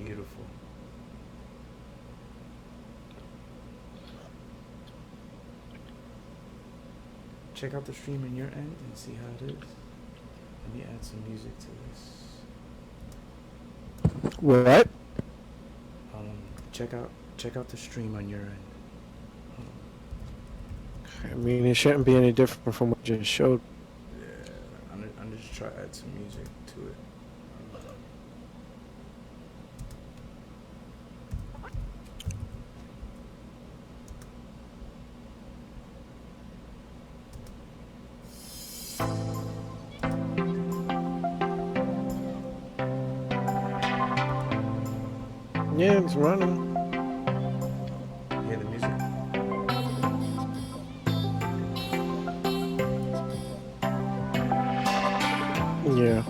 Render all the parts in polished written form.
Beautiful. Check out the stream on your end and see how it is. Let me add some music to this. What? Check out the stream on your end. I mean, it shouldn't be any different from what you just showed. Yeah, I'm just trying to add some music to it. Yeah, it's running. Hear the music? Yeah.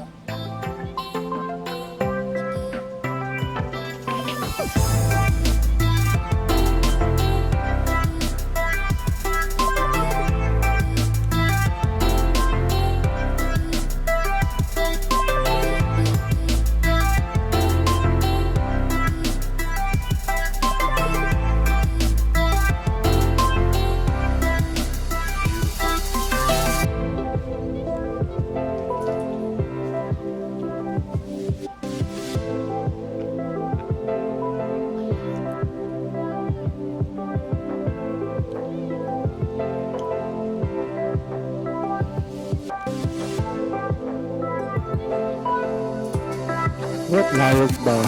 What? Liar's Ball.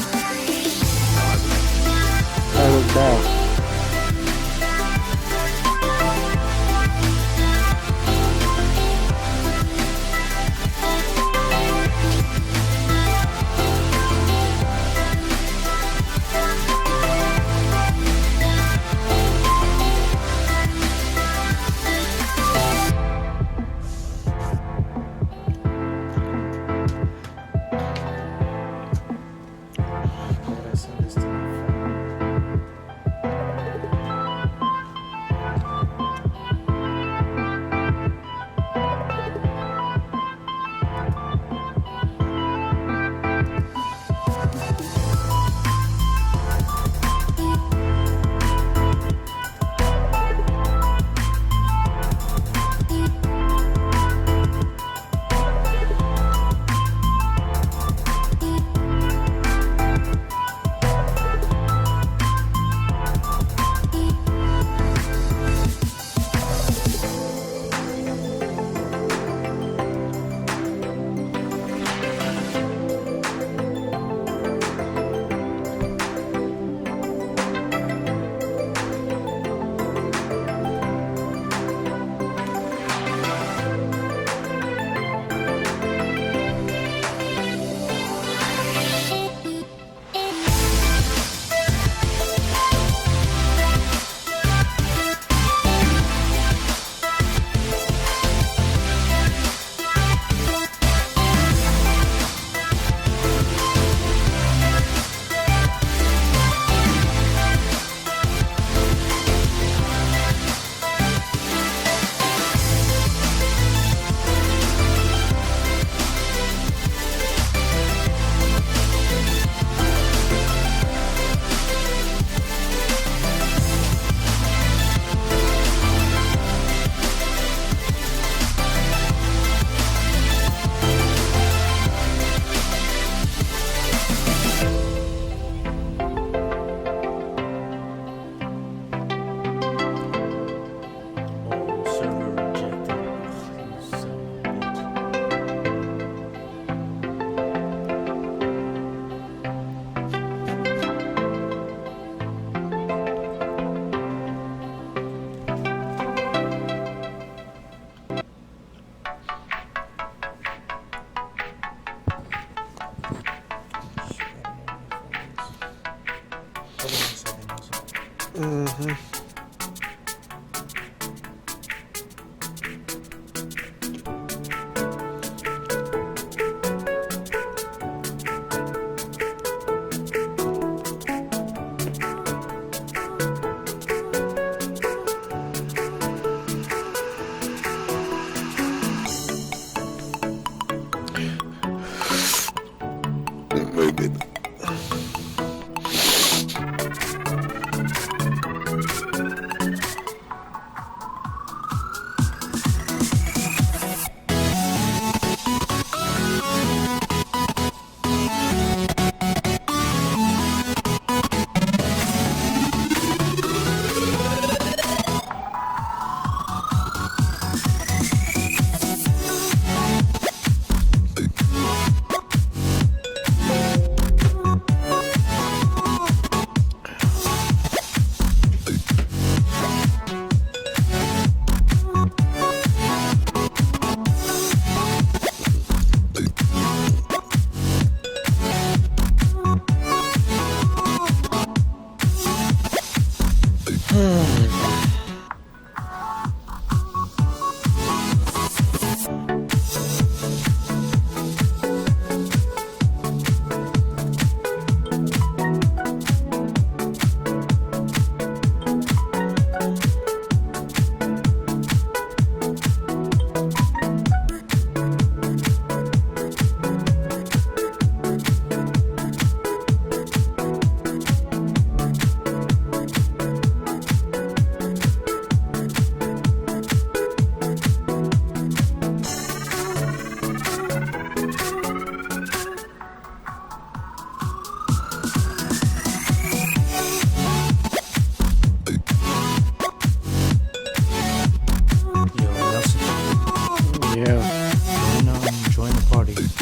Liar's Ball. Gotta send this to my phone. Oh, server rejected. Ugh, you son of a bitch. Shit, I don't know what my phone is. Hold on a second, also. Mm-hmm. Very good.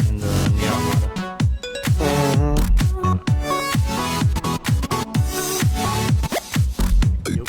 in the Nier Automata. Mm-hmm. Yup.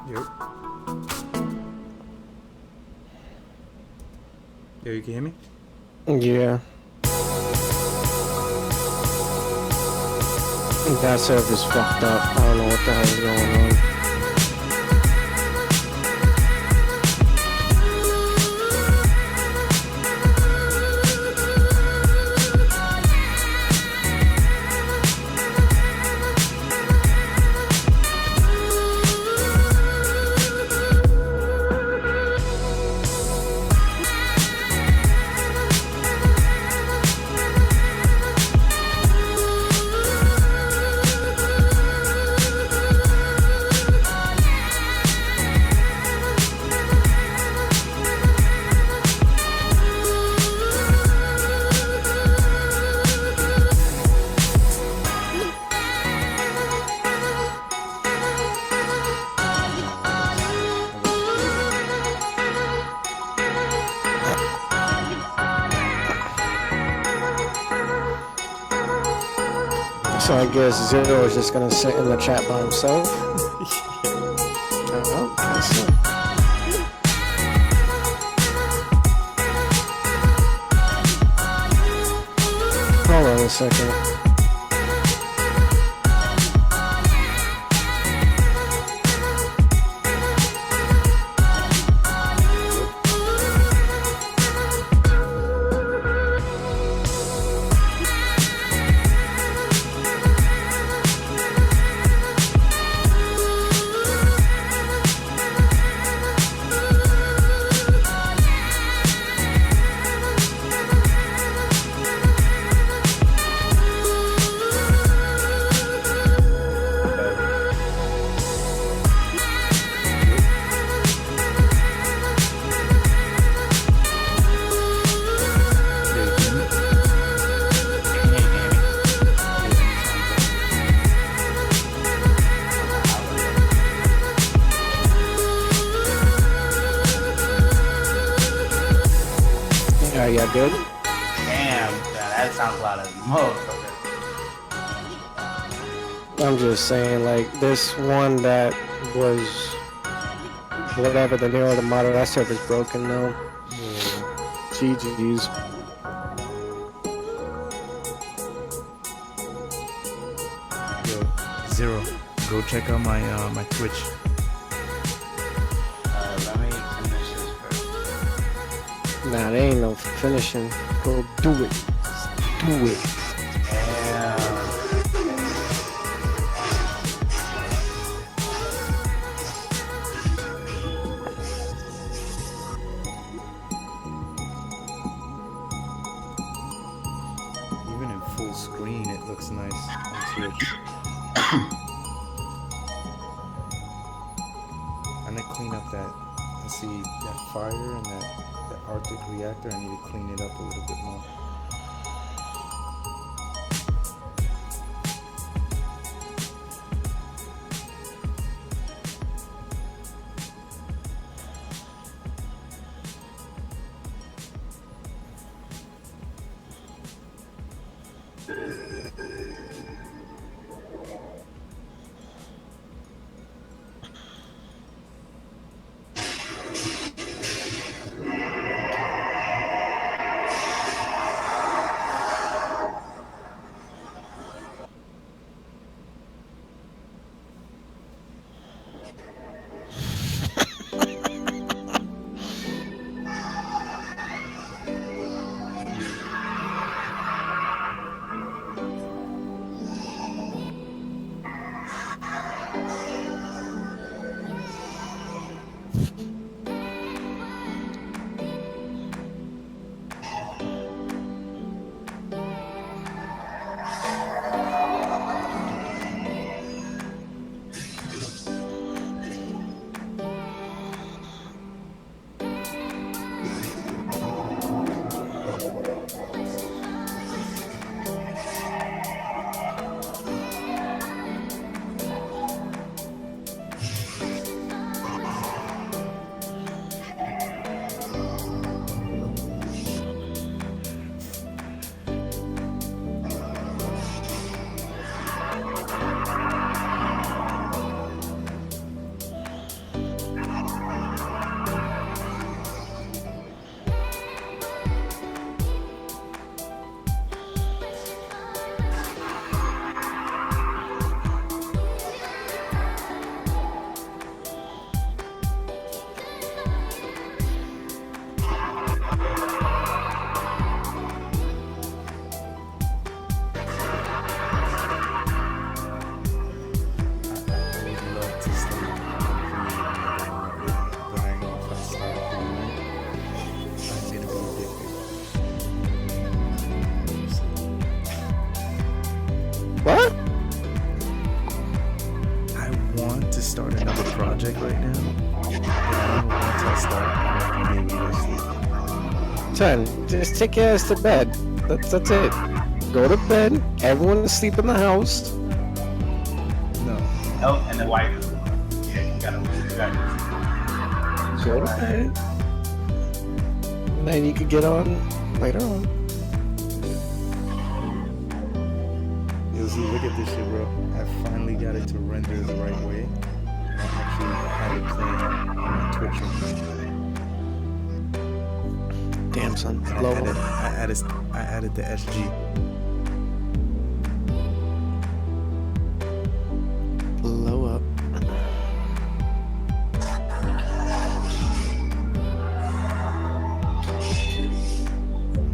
Yo. Yo, you can hear me? Yeah. That server's fucked up. I don't know what the hell is going on. So I guess Zero is just gonna sit in the chat by himself. Oh, I see. Hold on a second. Are you good? Damn, that sounds loud as motherfucker. I'm just saying, like, this one that was whatever the Nier Automata, that server's broken now. GG's. Yo, Zero, go check out my my Twitch. Let me finish this first. Nah, there ain't no finishing. Go do it. Just do it. Damn. Even in full screen, it looks nice on Twitch. I need to clean up that. I see that fire and that Arctic reactor. I need to clean it up a little bit more. 10. Just take your ass to bed. That's it. Go to bed. Everyone asleep in the house. No. Oh, and the wife. Yeah, you gotta. Go to bed. And then you could get on later on. Yo, see, look at this shit, bro. I finally got it to render the right way. I actually had it playing on my Twitch room. Damn, son. And Low. I added the SG. Blow up.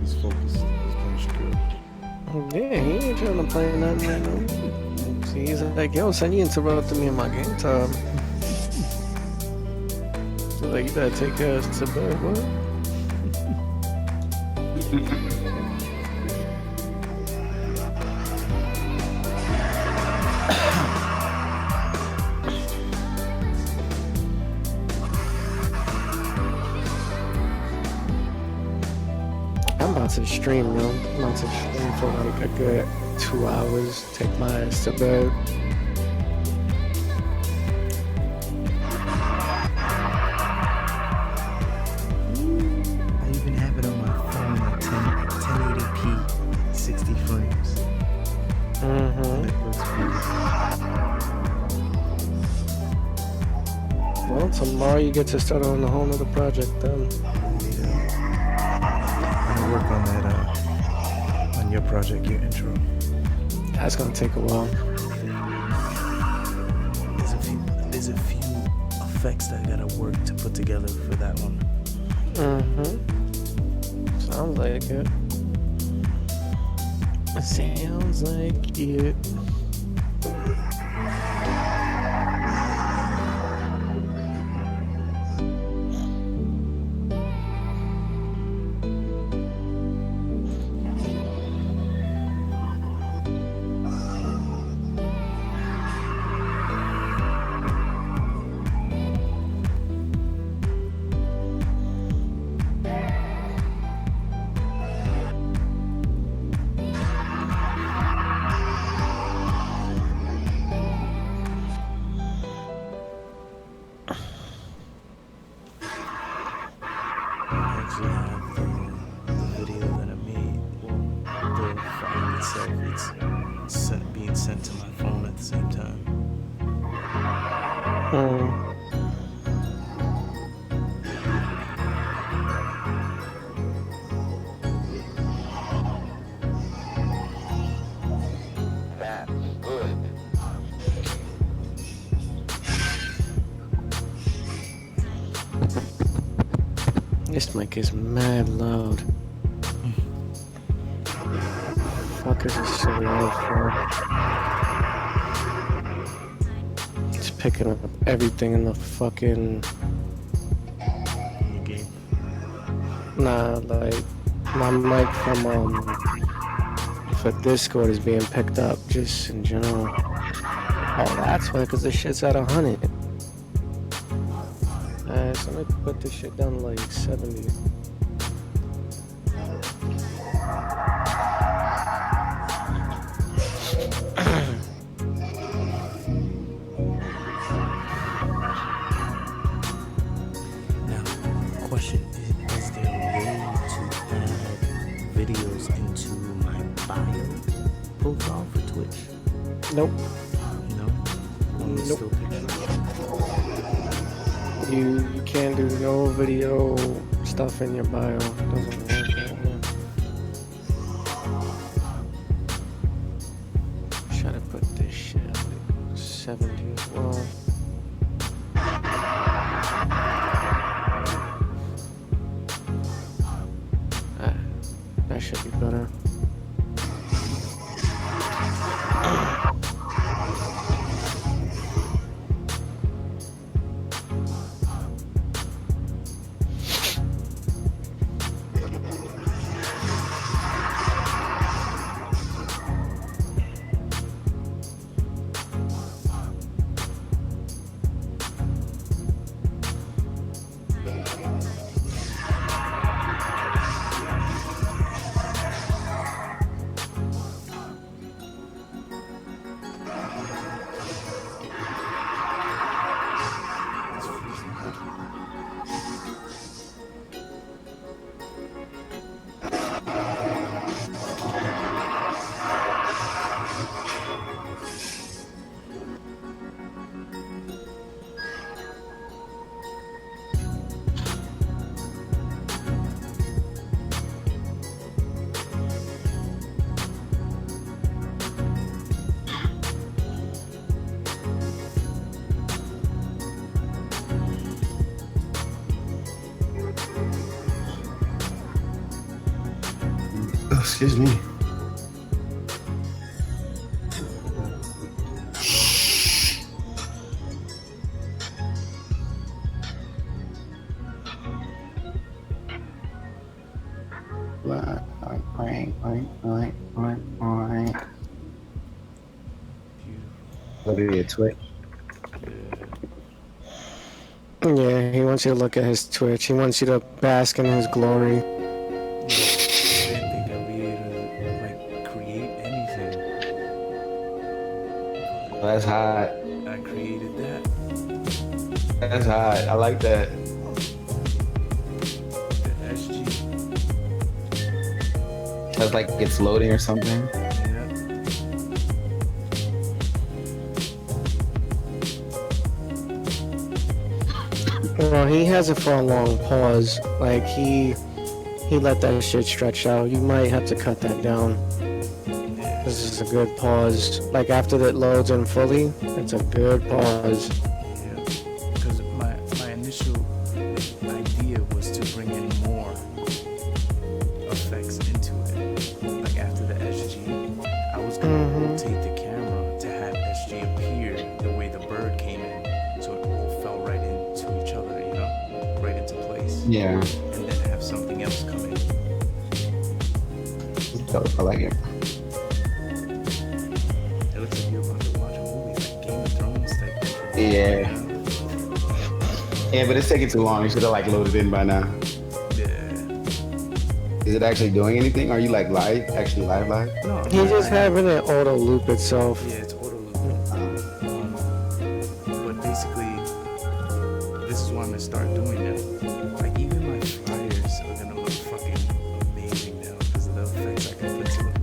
He's focused. He's playing Shakira. Yeah, he ain't trying to play nothing right now. See, he's like, yo, son, you interrupted me in my game time. So, like, you better take your ass to bed, what? I'm about to stream, yo. I'm about to stream for like a good 2 hours. Take my ass to bed. I even have it on my phone at 1080p, 60 frames. Mm-hmm. It looks beautiful. Well, tomorrow you get to start on a whole nother project then. I'm gonna work on that, on your project, your intro. That's gonna take a while. There's a few effects that I gotta work to put together for that one. Mm-hmm. Sounds like it. Sounds like it. I actually have the video that I made, well, the file itself, it's being sent to my phone at the same time. That's good. This mic is mad loud. Fuck is this so loud for? It's picking up everything in the fucking. In the game. Nah, like my mic from for Discord is being picked up just in general. Oh, that's why, cause this shit's at 100. So let me put this shit down to like 70. Now, question, is there a way to add videos into my bio profile for Twitch? Nope. No? Only Nope. still pictures? You can't do no video stuff in your bio. It doesn't work that way. Try to put this shit at like 70 as well. That should be better. Oh, excuse me. Look at your Twitch. Yeah, he wants you to look at his Twitch. He wants you to bask in his glory. I didn't think I'd be able to like create anything. That's hot. I created that. That's hot. I like that. The SG. That's like it's loading or something. Yeah. Well, he has it for a long pause. Like he let that shit stretch out. You might have to cut that down. This is a good pause. Like after that loads in fully, it's a good pause. Yeah. Because my initial idea was to bring in more effects into it. Like after the SG, I was gonna rotate the camera to have SG appear the way the bird came in, so it all fell right into each other, you know, right into place. Yeah. And then have something else come in. I like it. It looks like you're about to watch a movie, like Game of Thrones type thing. Yeah. Yeah, but it's taking too long. You should have like loaded in by now. Yeah. Is it actually doing anything? Are you like live? Actually live? No, He's just having it auto loop itself. Yeah, it's auto loop. But basically, this is what I'm gonna start doing now. Like even my flyers are gonna look fucking amazing now because of the effects I can put to them.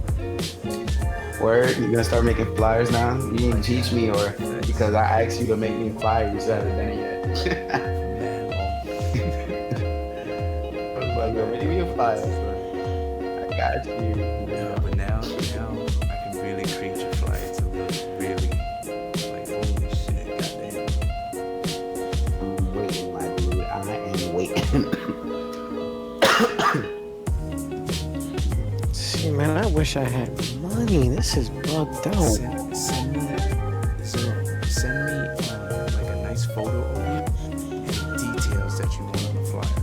Word? You're gonna start making flyers now? You didn't teach me, or because I asked you to make me a flyer, you still haven't done it yet. Man, I was like, yo, make me a flyer. I got you. yeah, but now I can really create your flyer to look really like holy shit, goddamn. I'm waiting, my dude. I am waiting. See, man, I wish I had money. This is bugged out. Send me like a nice photo of you and details that you want on the flyer.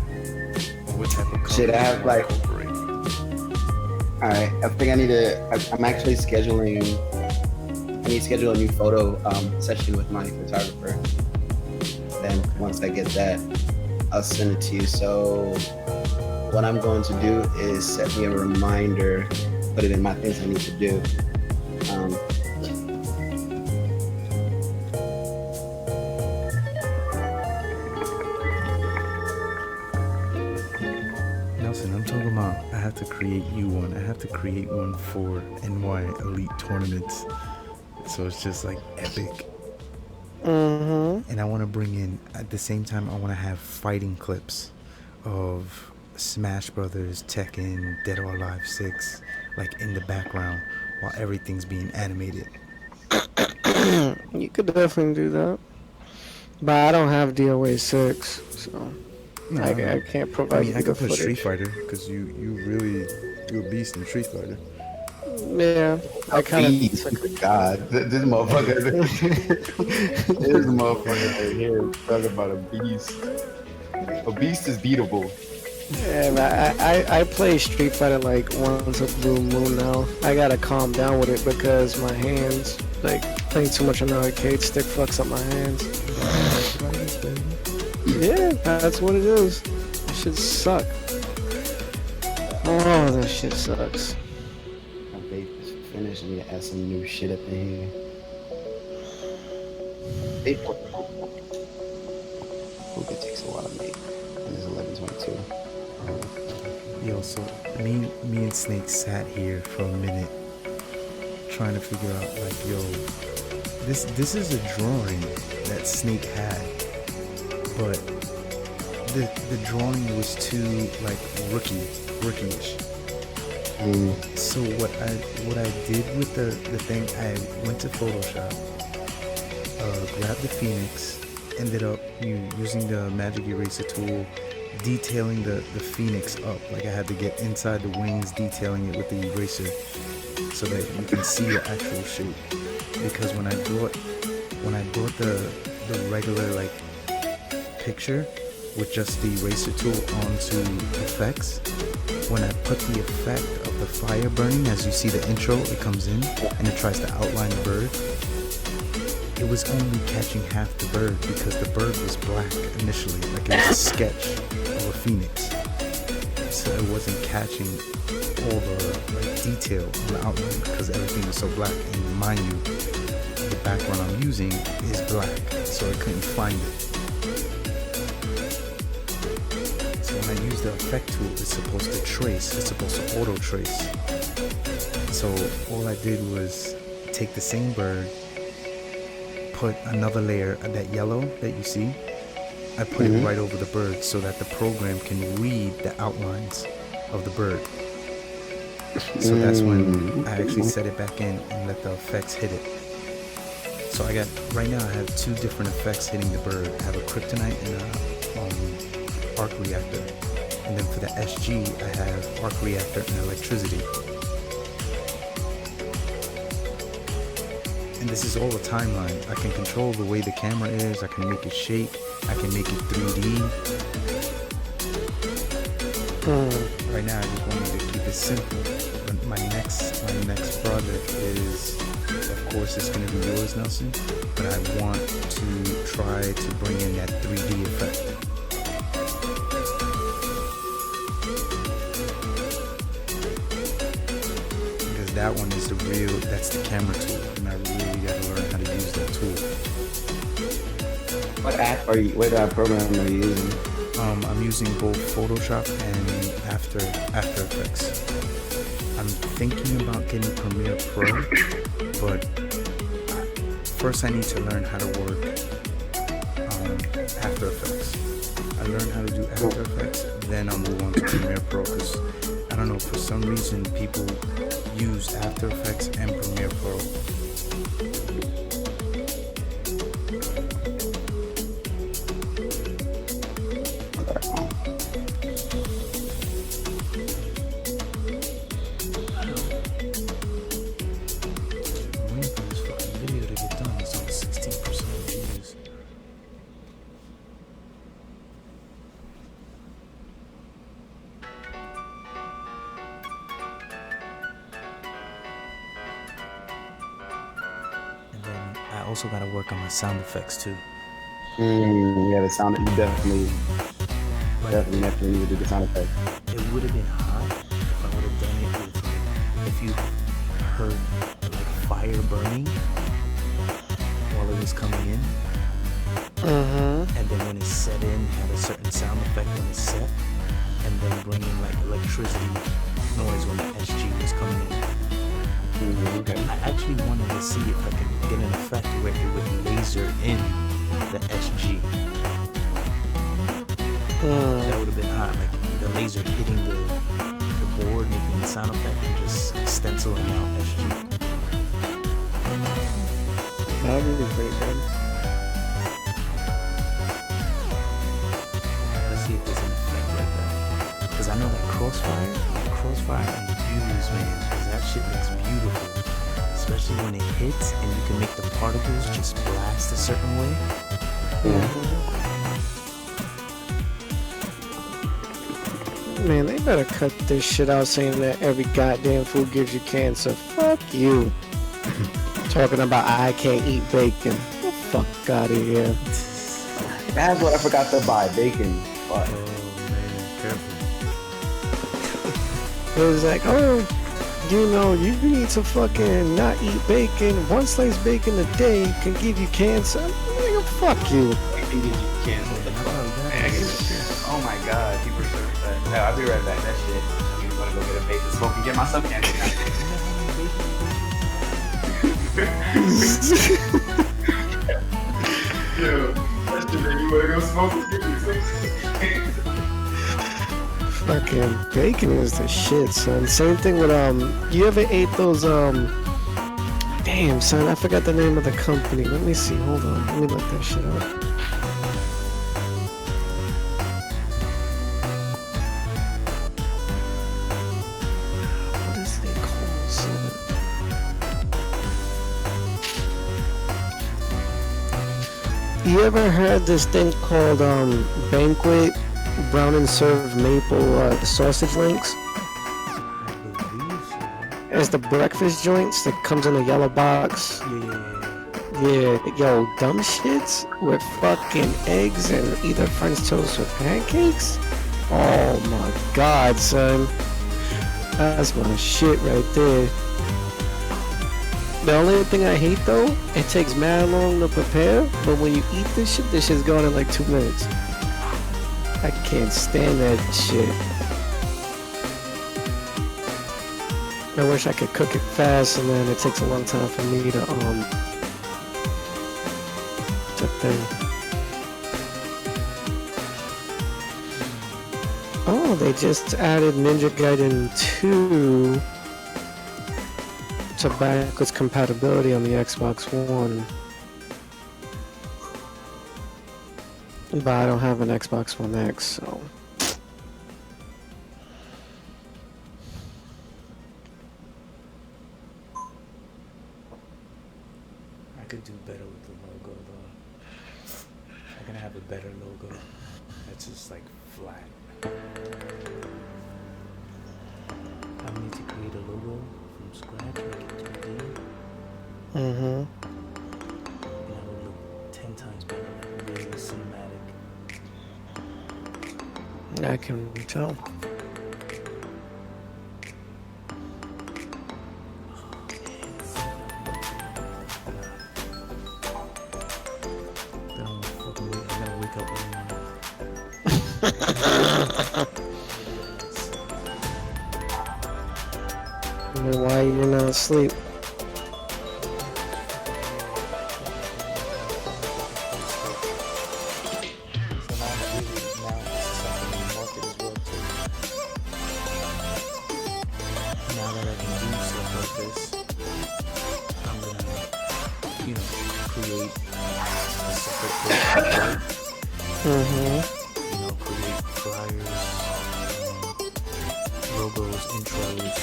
What type of color Should I have, you wanna like- incorporate. Alright, I think I'm actually scheduling, I need to schedule a new photo session with my photographer. Then once I get that, I'll send it to you. So what I'm going to do is set me a reminder, put it in my things I need to do. Nelson, I'm talking about I have to create you one. I have to create one for NY Elite tournaments. So it's just like epic. And I want to bring in, at the same time, I want to have fighting clips of Smash Brothers, Tekken, Dead or Alive 6, like in the background while everything's being animated. You could definitely do that. But I don't have DOA 6, so No, I can't provide I mean, you I the could put Street footage. Fighter because you're a beast in Street Fighter. Yeah, I kind Beast, of. God, this motherfucker, this motherfucker right here talking about a beast. A beast is beatable. Yeah, man, I play Street Fighter like once a blue moon now. I gotta calm down with it because my hands, like playing too much on the arcade stick fucks up my hands. Yeah, that's what it is. That shit suck. Oh, that shit sucks. My vape is finished. I need to add some new shit up in here. Vape. Hope it takes a while to make. And it's 11:22. Yo, so me and Snake sat here for a minute trying to figure out like, yo, this is a drawing that Snake had, but the drawing was too like rookie-ish. So what I did with the thing, I went to Photoshop, grabbed the Phoenix, ended up using the magic eraser tool detailing the Phoenix up. Like I had to get inside the wings, detailing it with the eraser so that you can see the actual shape. Because when I brought the regular like picture with just the eraser tool onto effects, when I put the effect of the fire burning, as you see the intro, it comes in and it tries to outline the bird. It was only catching half the bird because the bird was black initially, like it was a sketch of a phoenix. So it wasn't catching all the like detail on the outline because everything was so black. And mind you, the background I'm using is black, so I couldn't find it. So when I use the effect tool, it's supposed to trace, it's supposed to auto trace. So all I did was take the same bird, put another layer of that yellow that you see, I put it right over the bird so that the program can read the outlines of the bird. So that's when I actually set it back in and let the effects hit it. So I got, right now I have two different effects hitting the bird. I have a kryptonite and a arc reactor. And then for the SG, I have arc reactor and electricity. And this is all a timeline. I can control the way the camera is, I can make it shake, I can make it 3D. Right now I just wanted to keep it simple. But my next project is, of course it's gonna be yours, Nelson, but I want to try to bring in that 3D effect. Because that one is that's the camera tool, and I really gotta learn how to use that tool. What program are you using? I'm using both Photoshop and After Effects. I'm thinking about getting Premiere Pro, but first I need to learn how to work After Effects. I learn how to do After Effects, then I'll move on to Premiere Pro, because I don't know, for some reason people use After Effects and Premiere Pro. I also gotta work on my sound effects too. Yeah, the sound. You definitely need to do the sound effect. It would have been hot if I would have done it with, if you heard like fire burning while it was coming in. And then when it set in, had a certain sound effect when it set, and then bring in like electricity noise when the SG was coming in. Okay. I actually wanted to see if I could get an effect where it would laser in the SG. That would have been hot, like the laser hitting the board, making the sound effect, and just stenciling out SG. That would be pretty good. Let's see if there's an effect like that. Because I know that Crossfire and use, man, because that shit looks beautiful. Especially when it hits and you can make the particles just blast a certain way. Man, they better cut this shit out saying that every goddamn food gives you cancer. Fuck you. Talking about I can't eat bacon. Get the fuck out of here. That's what I forgot to buy, bacon. Fuck. Oh man, careful. It was like, oh, you know, you need to fucking not eat bacon. One slice bacon a day can give you cancer. Nigga, fuck you. Bacon gives you cancer. What the fuck? Oh my god, people are so upset. No, I'll be right back. That shit. I'm gonna go get a bacon smoke and get myself cancer. Yo, that's the thing. You wanna go smoke and get yourself cancer? Fucking bacon is the shit, son. Same thing with you ever ate those damn, son, I forgot the name of the company. Let me see, hold on, let me look that shit up. You ever heard this thing called Banquet Brown and Served Maple Sausage Links? I believe so. It's the breakfast joints that comes in a yellow box. Yeah. Yeah, yo, dumb shits with fucking eggs and either French toast or pancakes. Oh my god, son. That's my shit right there. The only thing I hate though, it takes mad long to prepare, but when you eat this shit's gone in like 2 minutes. I can't stand that shit. I wish I could cook it fast, and then it takes a long time for me to thing. Oh, they just added Ninja Gaiden 2 to backwards compatibility on the Xbox One. But I don't have an Xbox One X, so... I could do better with the logo though. I can have a better logo. That's just like flat. I need to create a logo from scratch, make it 2D. Mm-hmm. And that would look 10 times better, like really cinematic. I can tell. Then I'm fucking wait. I gotta wake up early. Why you're not asleep? So now this is something in the market as well too. Now that I can do stuff like this, I'm gonna, create a separate page, Mm-hmm. create flyers, logos, intros.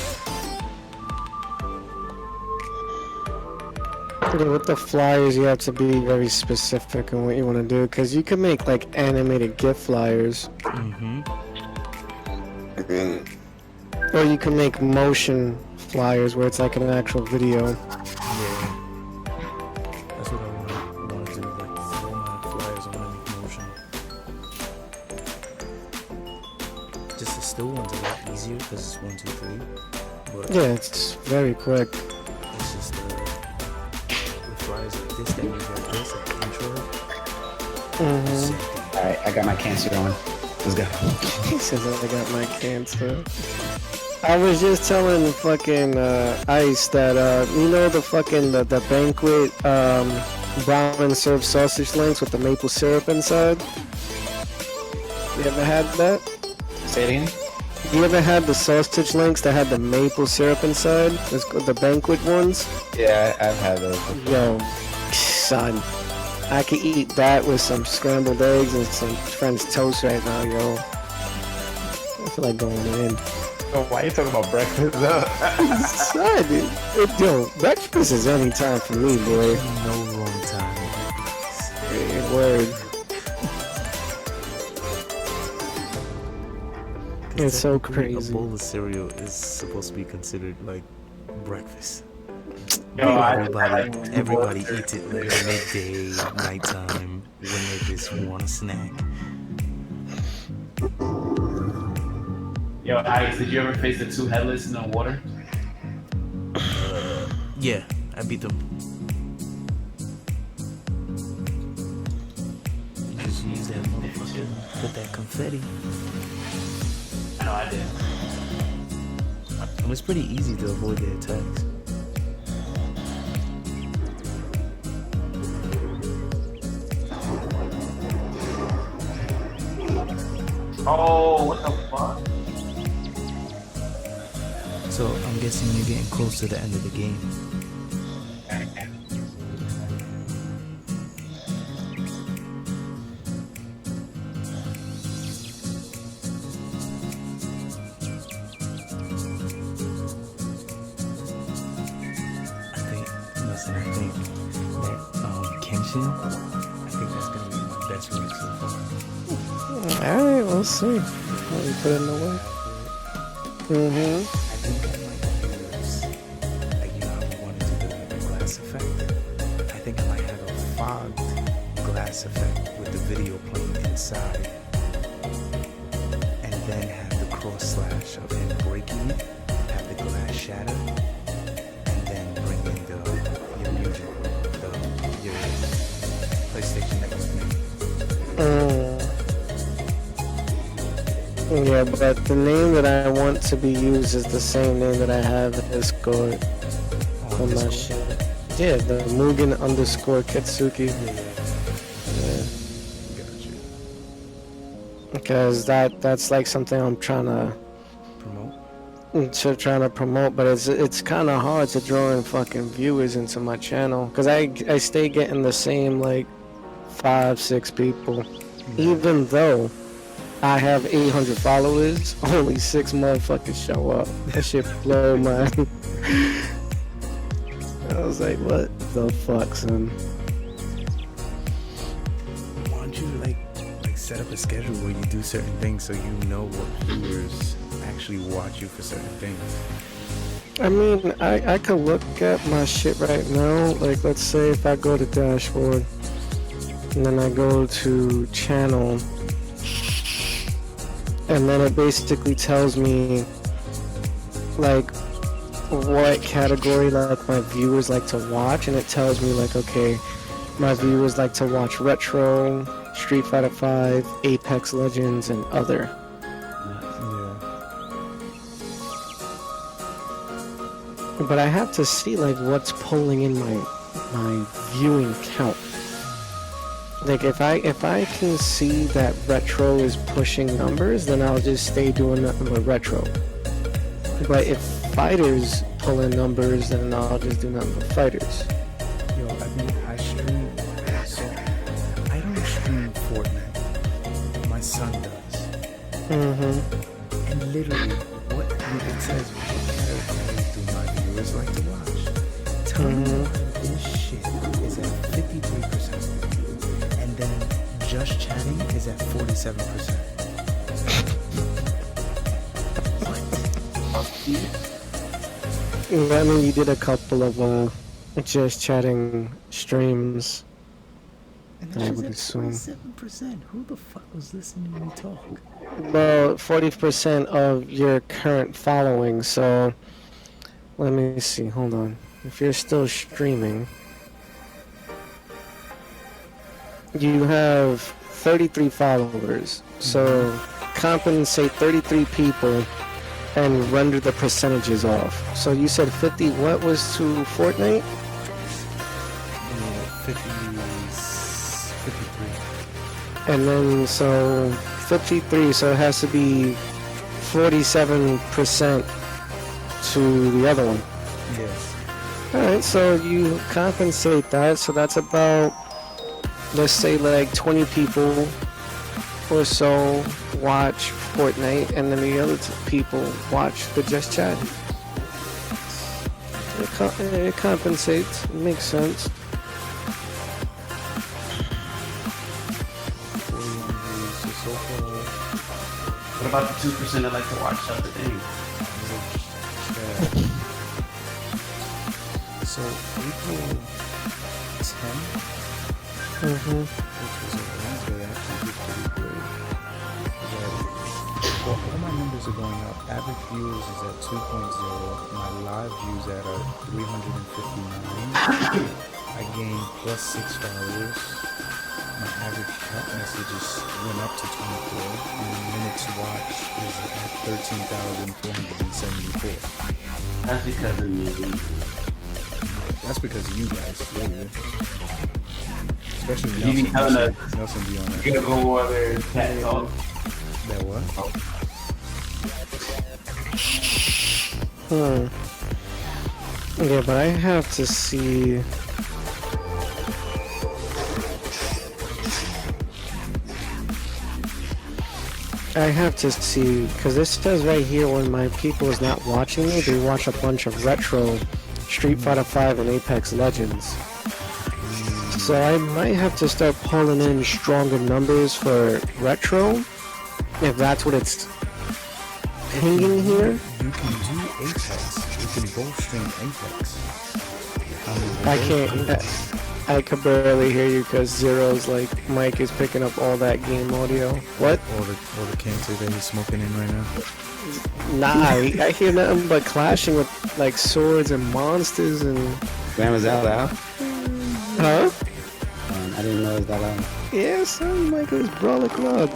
With the flyers, you have to be very specific on what you want to do, because you can make like animated GIF flyers, Mm-hmm. or you can make motion flyers where it's like an actual video. Yeah. That's what I want to do. Like for all my flyers, I want to make motion. Just the still one's a lot easier because it's 1, 2, 3. But Yeah, it's very quick. it's just the flyers like this that you got this like the intro. Mm-hmm. Same thing. Alright, I got my cancer on. Let's go. He says I got my cancer. I was just telling fucking Ice that the fucking the banquet brown and served sausage links with the maple syrup inside. You ever had that? Say it again? You ever had the sausage links that had the maple syrup inside? The banquet ones? Yeah, I've had those before. Yo, son, I could eat that with some scrambled eggs and some French toast right now, yo. I feel like going in. Oh, why are you talking about breakfast though? Son, yo, breakfast is any time for me, boy. No wrong time. Word. It's so Technically, crazy. A bowl of cereal is supposed to be considered like breakfast. Yo, I Everybody eats it like midday, nighttime, when they just want a snack. Yo, Alex, did you ever face the 2 headless in the water? Yeah, I beat them. Just use that motherfucker with that confetti. No, I didn't. And it's pretty easy to avoid their attacks. Oh, what the fuck? So I'm guessing you're getting close to the end of the game. I think that Kenshin, I think that's gonna We'll see. Let me put in the work. Mm-hmm. I think I might use, like, you know how we wanted to do the glass effect? I think I might have a fogged glass effect with the video playing inside, and then have the cross slash of him breaking it, have the glass shatter, and then bring in your music, your PlayStation Network name. Yeah, but the name that I want to be used is the same name that I have in Discord On on my Discord? shit. Yeah, the Mugen _Kitsuki. Yeah. Gotcha. Because that's like something I'm trying to promote, but it's kind of hard to draw in fucking viewers into my channel because I stay getting the same like 5-6 people, even though I have 800 followers. Only 6 motherfuckers show up. That shit blow my. I was like, what the fuck, son? Why don't you like set up a schedule where you do certain things so you know what viewers actually watch you for certain things? I mean, I could look at my shit right now. Like, let's say if I go to dashboard and then I go to channel, and then it basically tells me like what category like my viewers like to watch, and it tells me like, okay, my viewers like to watch retro, Street Fighter 5, Apex Legends, and other. Yeah. But I have to see like what's pulling in my viewing count. Like if I can see that retro is pushing numbers, then I'll just stay doing nothing but retro. But if fighters pull in numbers, then I'll just do nothing but fighters. Yo, I mean, I stream, so I don't stream Fortnite. My son does. Mm-hmm. And literally, what it says, what categories do my viewers like to watch? Tell me why this shit is at 53%, and then just chatting is at 47%. I mean, you did a couple of just chatting streams. And I this would is at assume. 47%. Who the fuck was listening to me talk? Well, 40% of your current following, so let me see, hold on. If you're still streaming, you have 33 followers, so compensate 33 people and render the percentages off. So you said 50, what was to Fortnite? 53. And then, so 53, so it has to be 47% to the other one. Yes. Alright, so you compensate that, so that's about, let's say like 20 people or so watch Fortnite, and then the other people watch the Just Chat. It compensates, it makes sense. 41 views, so far. What about the 2% that like to watch other things? So April 10th, Mm-hmm. which was a Wednesday, actually did pretty good. Well, all my numbers are going up. Average viewers is at 2.0. My live views at 359. I gained plus 6 followers. My average chat messages went up to 24. And minutes watched is at 13,474. That's because of me. That's because of you guys. Yeah. Especially You be telling us Nelson be on that. you gonna go over cat talk. That what? Yeah, but I have to see. I have to see, because this says right here when my people is not watching me, they watch a bunch of retro Street Fighter 5 and Apex Legends. So I might have to start pulling in stronger numbers for retro, If that's what it's pinging here, You can do Apex. You can both stream Apex. I can't. I could barely hear you because Zero's like mic is picking up all that game audio. What? All the cancer that he's smoking in right now. Nah, I hear nothing but clashing with like swords and monsters and. Damn, is that loud? Huh? I didn't know it was that loud. Yeah, son, like this Brawler Club.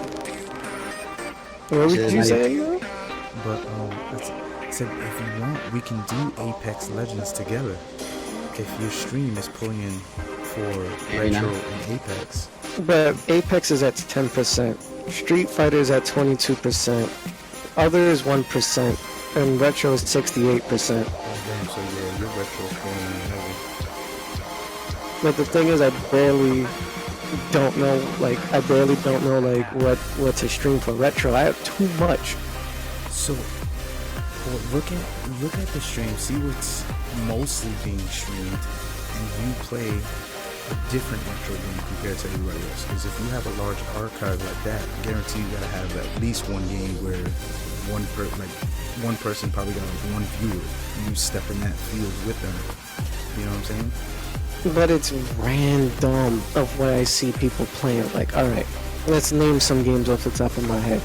What Shit, would you now say, though? But I said if you want, we can do Apex Legends together. If your stream is pulling in for Right now? Retro and Apex. But Apex is at 10%, Street Fighter is at 22%, Other is 1%, and Retro is 68%. Oh damn! So yeah, your Retro's pulling in heavy. But the thing is, I barely don't know what to stream for Retro. I have too much. So, well, look at the stream. See what's mostly being streamed, and you play a different retro game compared to everybody else. Because if you have a large archive like that, I guarantee you gotta have at least one game where one person probably got like one viewer. You step in that field with them. You know what I'm saying? But it's random of what I see people playing. Like, alright, let's name some games off the top of my head.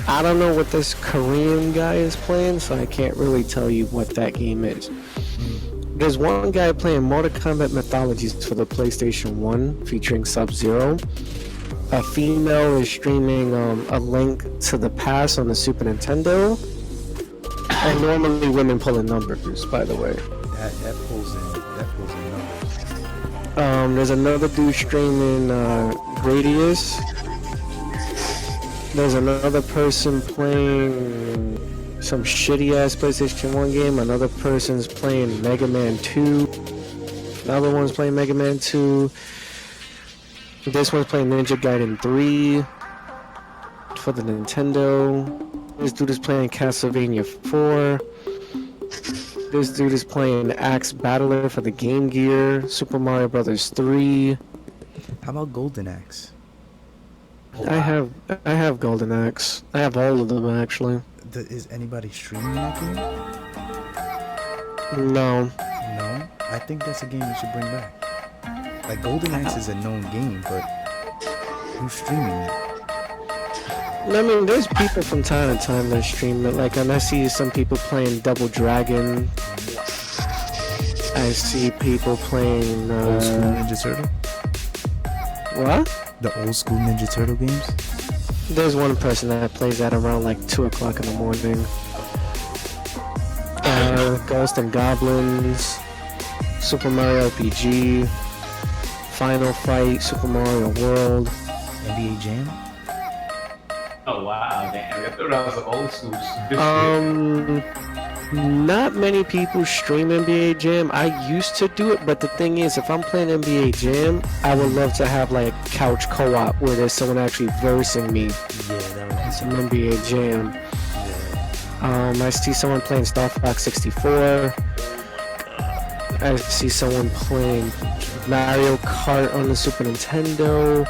I don't know what this Korean guy is playing, so I can't really tell you what that game is. There's one guy playing Mortal Kombat Mythologies for the PlayStation 1 featuring Sub-Zero. A female is streaming A Link to the Past on the Super Nintendo. And normally women pulling numbers, by the way. That pulls in numbers. There's another dude streaming Gradius. There's another person playing some shitty ass PlayStation 1 game. Another person's playing Mega Man 2. Another one's playing Mega Man 2. This one's playing Ninja Gaiden 3 for the Nintendo. This dude is playing Castlevania 4. This dude is playing Axe Battler for the Game Gear. Super Mario Brothers 3. How about Golden Axe? I have Golden Axe. I have all of them actually. Is anybody streaming that game? No. No? I think that's a game you should bring back. Like, Golden Axe is a known game, but who's streaming it? I mean, there's people from time to time that stream it. Like, and I see some people playing Double Dragon. I see people playing. Old school Ninja Turtle? What? The old school Ninja Turtle games? There's one person that plays that around like 2 o'clock in the morning. Ghost and Goblins, Super Mario RPG, Final Fight, Super Mario World, NBA Jam? Oh wow, damn! I thought that was an old school. Not many people stream NBA Jam. I used to do it, but the thing is, if I'm playing NBA Jam, I would love to have like couch co-op where there's someone actually versing me. Yeah, that would be Some NBA Jam. Yeah. I see someone playing Star Fox 64. I see someone playing Mario Kart on the Super Nintendo.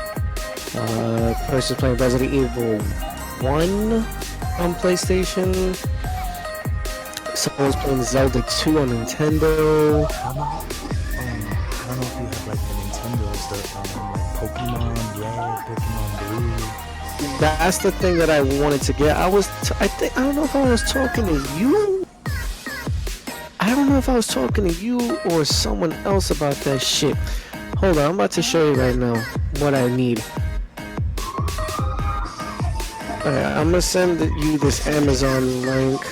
Person playing Resident Evil 1 on PlayStation. Someone's playing Zelda 2 on Nintendo. How about, I don't know if you have like the Nintendo's, like Pokemon Red, Pokemon Blue. That's the thing that I wanted to get. I don't know if I was talking to you. I don't know if I was talking to you or someone else about that shit. Hold on, I'm about to show you right now what I need. Alright, I'm gonna send you this Amazon link.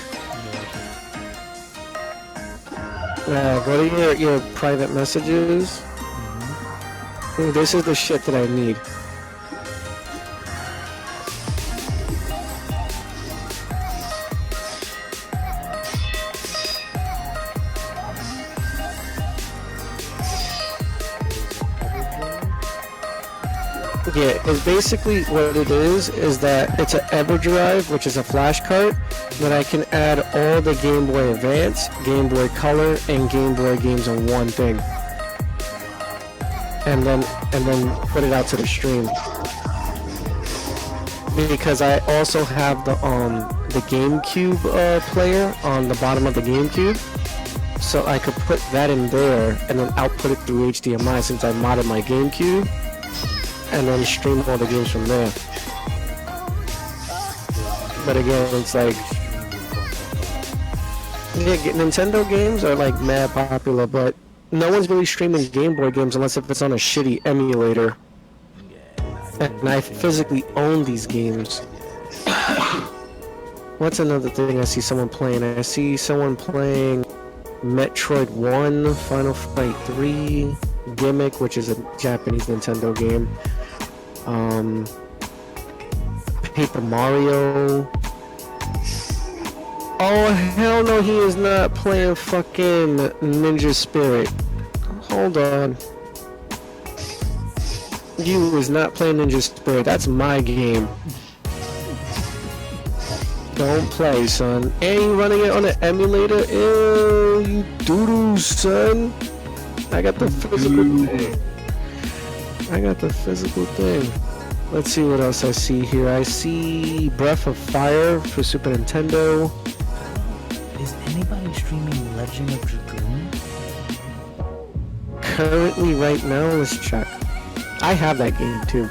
Go to your private messages. This is the shit that I need. Yeah, it's basically what it is that it's an EverDrive, which is a flash card, that I can add all the Game Boy Advance, Game Boy Color, and Game Boy games on one thing. And then put it out to the stream. because I also have the GameCube player on the bottom of the GameCube, so I could put that in there and then output it through HDMI since I modded my GameCube, and then stream all the games from there. But again, it's like, yeah, Nintendo games are like mad popular, but no one's really streaming Game Boy games unless if it's on a shitty emulator. And I physically own these games. What's another thing I see someone playing? I see someone playing Metroid 1, Final Fight 3, Gimmick, which is a Japanese Nintendo game. Paper Mario. Oh hell no, he is not playing fucking Ninja Spirit. Hold on. You is not playing Ninja Spirit. That's my game. Don't play, son. And you running it on an emulator? Ew, you doo-doo, son. I got the physical thing. I got the physical thing. Let's see what else I see here. I see Breath of Fire for Super Nintendo. Is anybody streaming Legend of Dragoon? Currently, right now, let's check. I have that game too.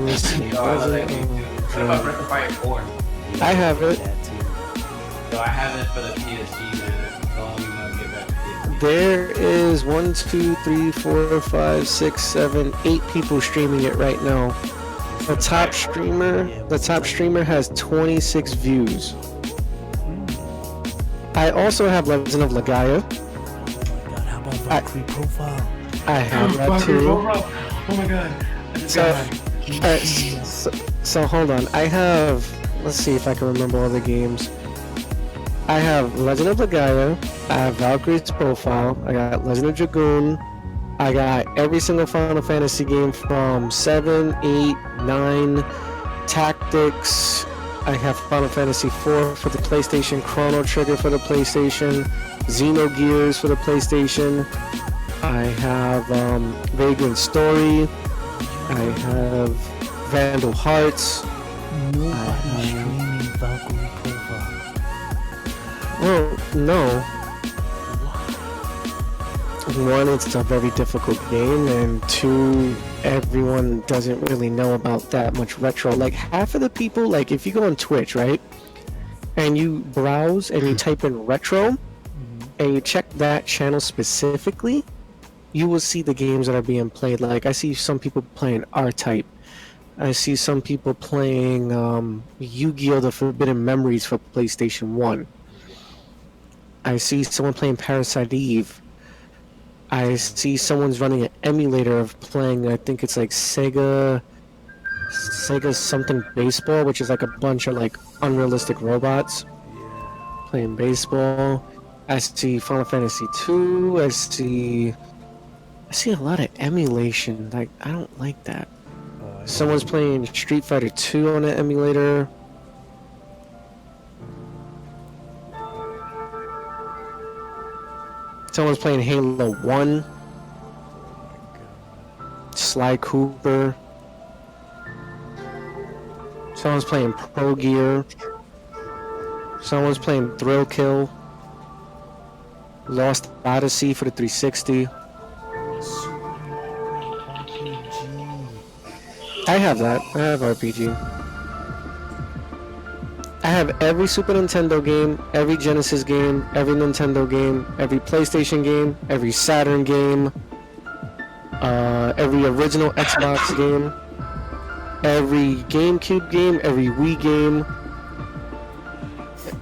Let's see. What about Breath of Fire 4? I have it. So I have it for the PSG, man. So I'm gonna get back to it. There is 1, 2, 3, 4, 5, 6, 7, 8 people streaming it right now. The top streamer has 26 views. I also have Legend of Legaia. Oh my god, how about Valkyrie Profile? I have that too. Oh my god. I just got mine. So hold on. I have. Let's see if I can remember all the games. I have Legend of Legaia. I have Valkyrie's Profile. I got Legend of Dragoon. I got every single Final Fantasy game from 7, 8, 9, Tactics. I have Final Fantasy 4 for the PlayStation, Chrono Trigger for the PlayStation, Xenogears for the PlayStation. I have Vagrant Story. I have Vandal Hearts. Nobody's streaming Valkyrie Profile. Well, no. One, it's a very difficult game, and two, everyone doesn't really know about that much retro. Like, half of the people, like, if you go on Twitch, right, and you browse and you type in retro, and you check that channel specifically, you will see the games that are being played. Like, I see some people playing R-Type. I see some people playing Yu-Gi-Oh! The Forbidden Memories for PlayStation 1. I see someone playing Parasite Eve. I see someone's running an emulator of playing, I think it's like Sega something baseball, which is like a bunch of like unrealistic robots playing baseball. I see Final Fantasy 2. I see a lot of emulation. Like, I don't like that. Someone's playing Street Fighter 2 on an emulator. Someone's playing Halo 1. Sly Cooper. Someone's playing Pro Gear. Someone's playing Thrill Kill. Lost Odyssey for the 360. I have that. I have RPG. I have every Super Nintendo game, every Genesis game, every Nintendo game, every PlayStation game, every Saturn game, every original Xbox game, every GameCube game, every Wii game,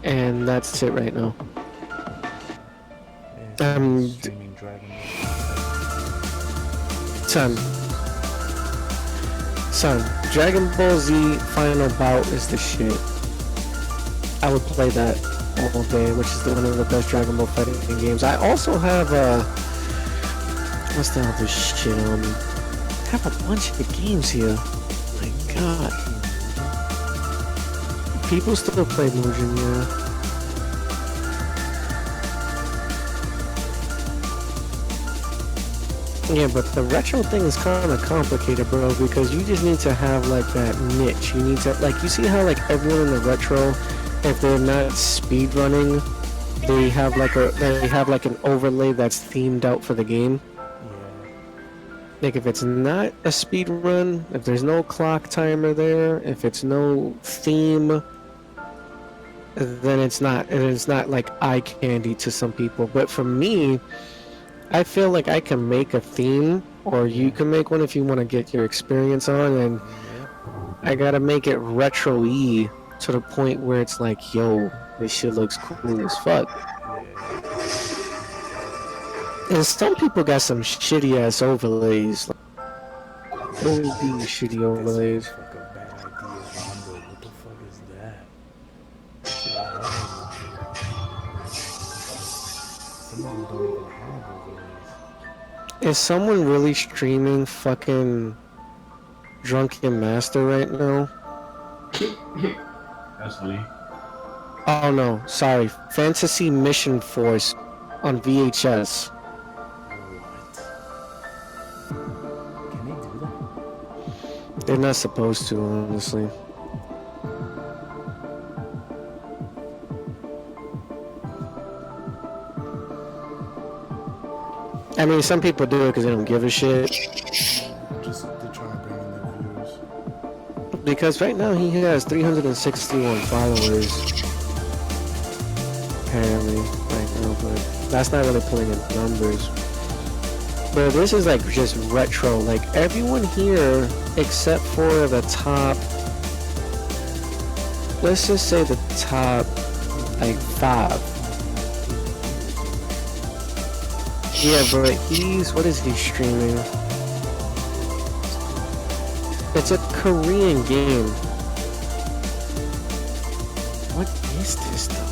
and that's it right now. Streaming Dragon Ball. Son, Dragon Ball Z Final Bout is the shit. I would play that all day, which is one of the best Dragon Ball fighting games. I also have what's the other shit on me? I have a bunch of games here. My god. People still play Mugen, yeah. Yeah, but the retro thing is kind of complicated, bro, because you just need to have like that niche. You need to like you see how like everyone in the retro, if they're not speed running, they have like an overlay that's themed out for the game. Yeah. Like if it's not a speed run, if there's no clock timer there, if it's no theme, then it's not like eye candy to some people. But for me, I feel like I can make a theme, or you can make one if you want to get your experience on, and I gotta make it retro-y to the point where it's like, yo, this shit looks cool as fuck. And some people got some shitty ass overlays. What are these shitty overlays? Fuck a bad idea, Rondo. What the fuck is that? Some of them don't even have overlays. Is someone really streaming fucking Drunken Master right now? That's funny. Oh no, sorry. Fantasy Mission Force on VHS. What? Can they do that? They're not supposed to, honestly. I mean, some people do it because they don't give a shit. Just they're trying to bring in their viewers. Because right now he has 361 followers. Apparently, right now, but that's not really pulling in numbers. But this is like just retro. Like everyone here, except for the top, let's just say the top, like 5. Yeah, but what is he streaming? It's a Korean game. What is this though?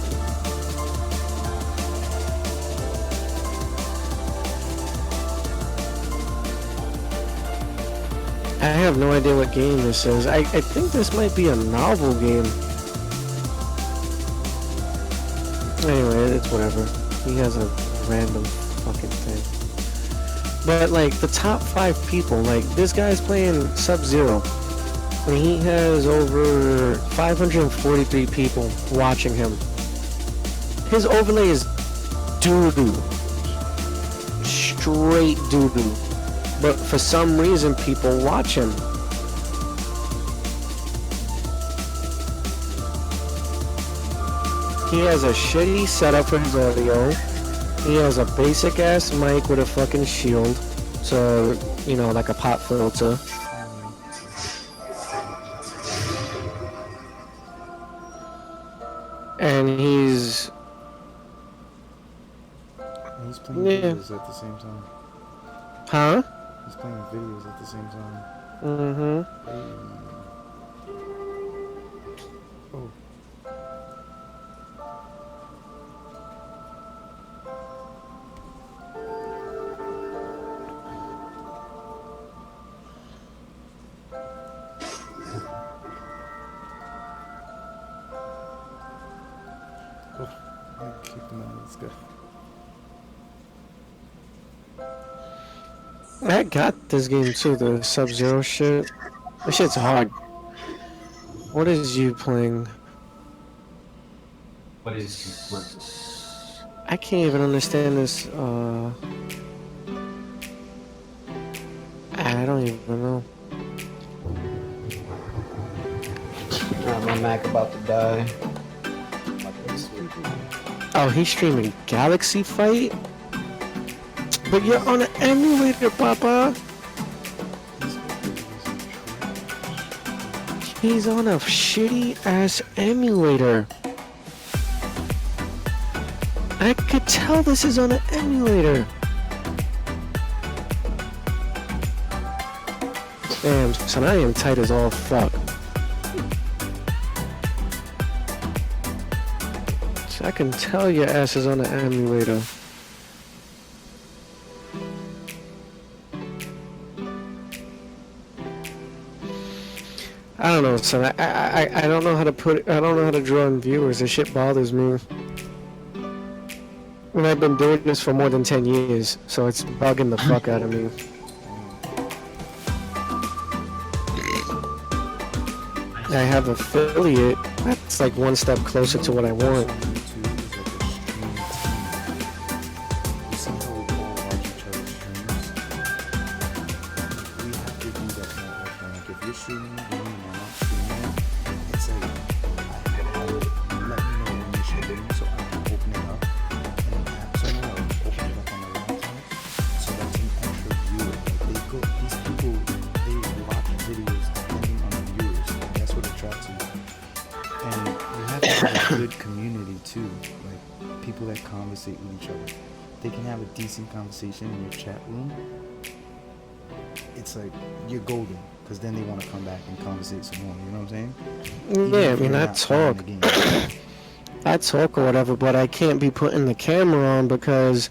I have no idea what game this is. I think this might be a novel game. Anyway, it's whatever. He has a random fucking thing. But like the top 5 people, like this guy's playing Sub-Zero. And he has over 543 people watching him. His overlay is doo-doo. Straight doo-doo. But for some reason, people watch him. He has a shitty setup for his audio. He has a basic ass mic with a fucking shield. So, you know, like a pop filter. And he's playing videos at the same time. Huh? He's playing videos at the same time. Mm-hmm. Oh. Oh, I kicked him out. Let's go. I got this game too, the Sub-Zero shit. This shit's hard. What is you playing? What is what? I can't even understand this, I don't even know. My Mac about to die. Oh, he's streaming Galaxy Fight? But you're on an emulator, Papa! He's on a shitty ass emulator. I could tell this is on an emulator. Damn, son, I am tight as all fuck. So I can tell your ass is on an emulator. I don't know, son. I don't know how to put it. I don't know how to draw in viewers. This shit bothers me. And I've been doing this for more than 10 years, so it's bugging the fuck out of me. I have affiliate. That's like one step closer to what I want. Conversate with each other. They can have a decent conversation in your chat room. It's like you're golden because then they want to come back and conversate some more. You know what I'm saying? Yeah, I mean, I talk or whatever, but I can't be putting the camera on because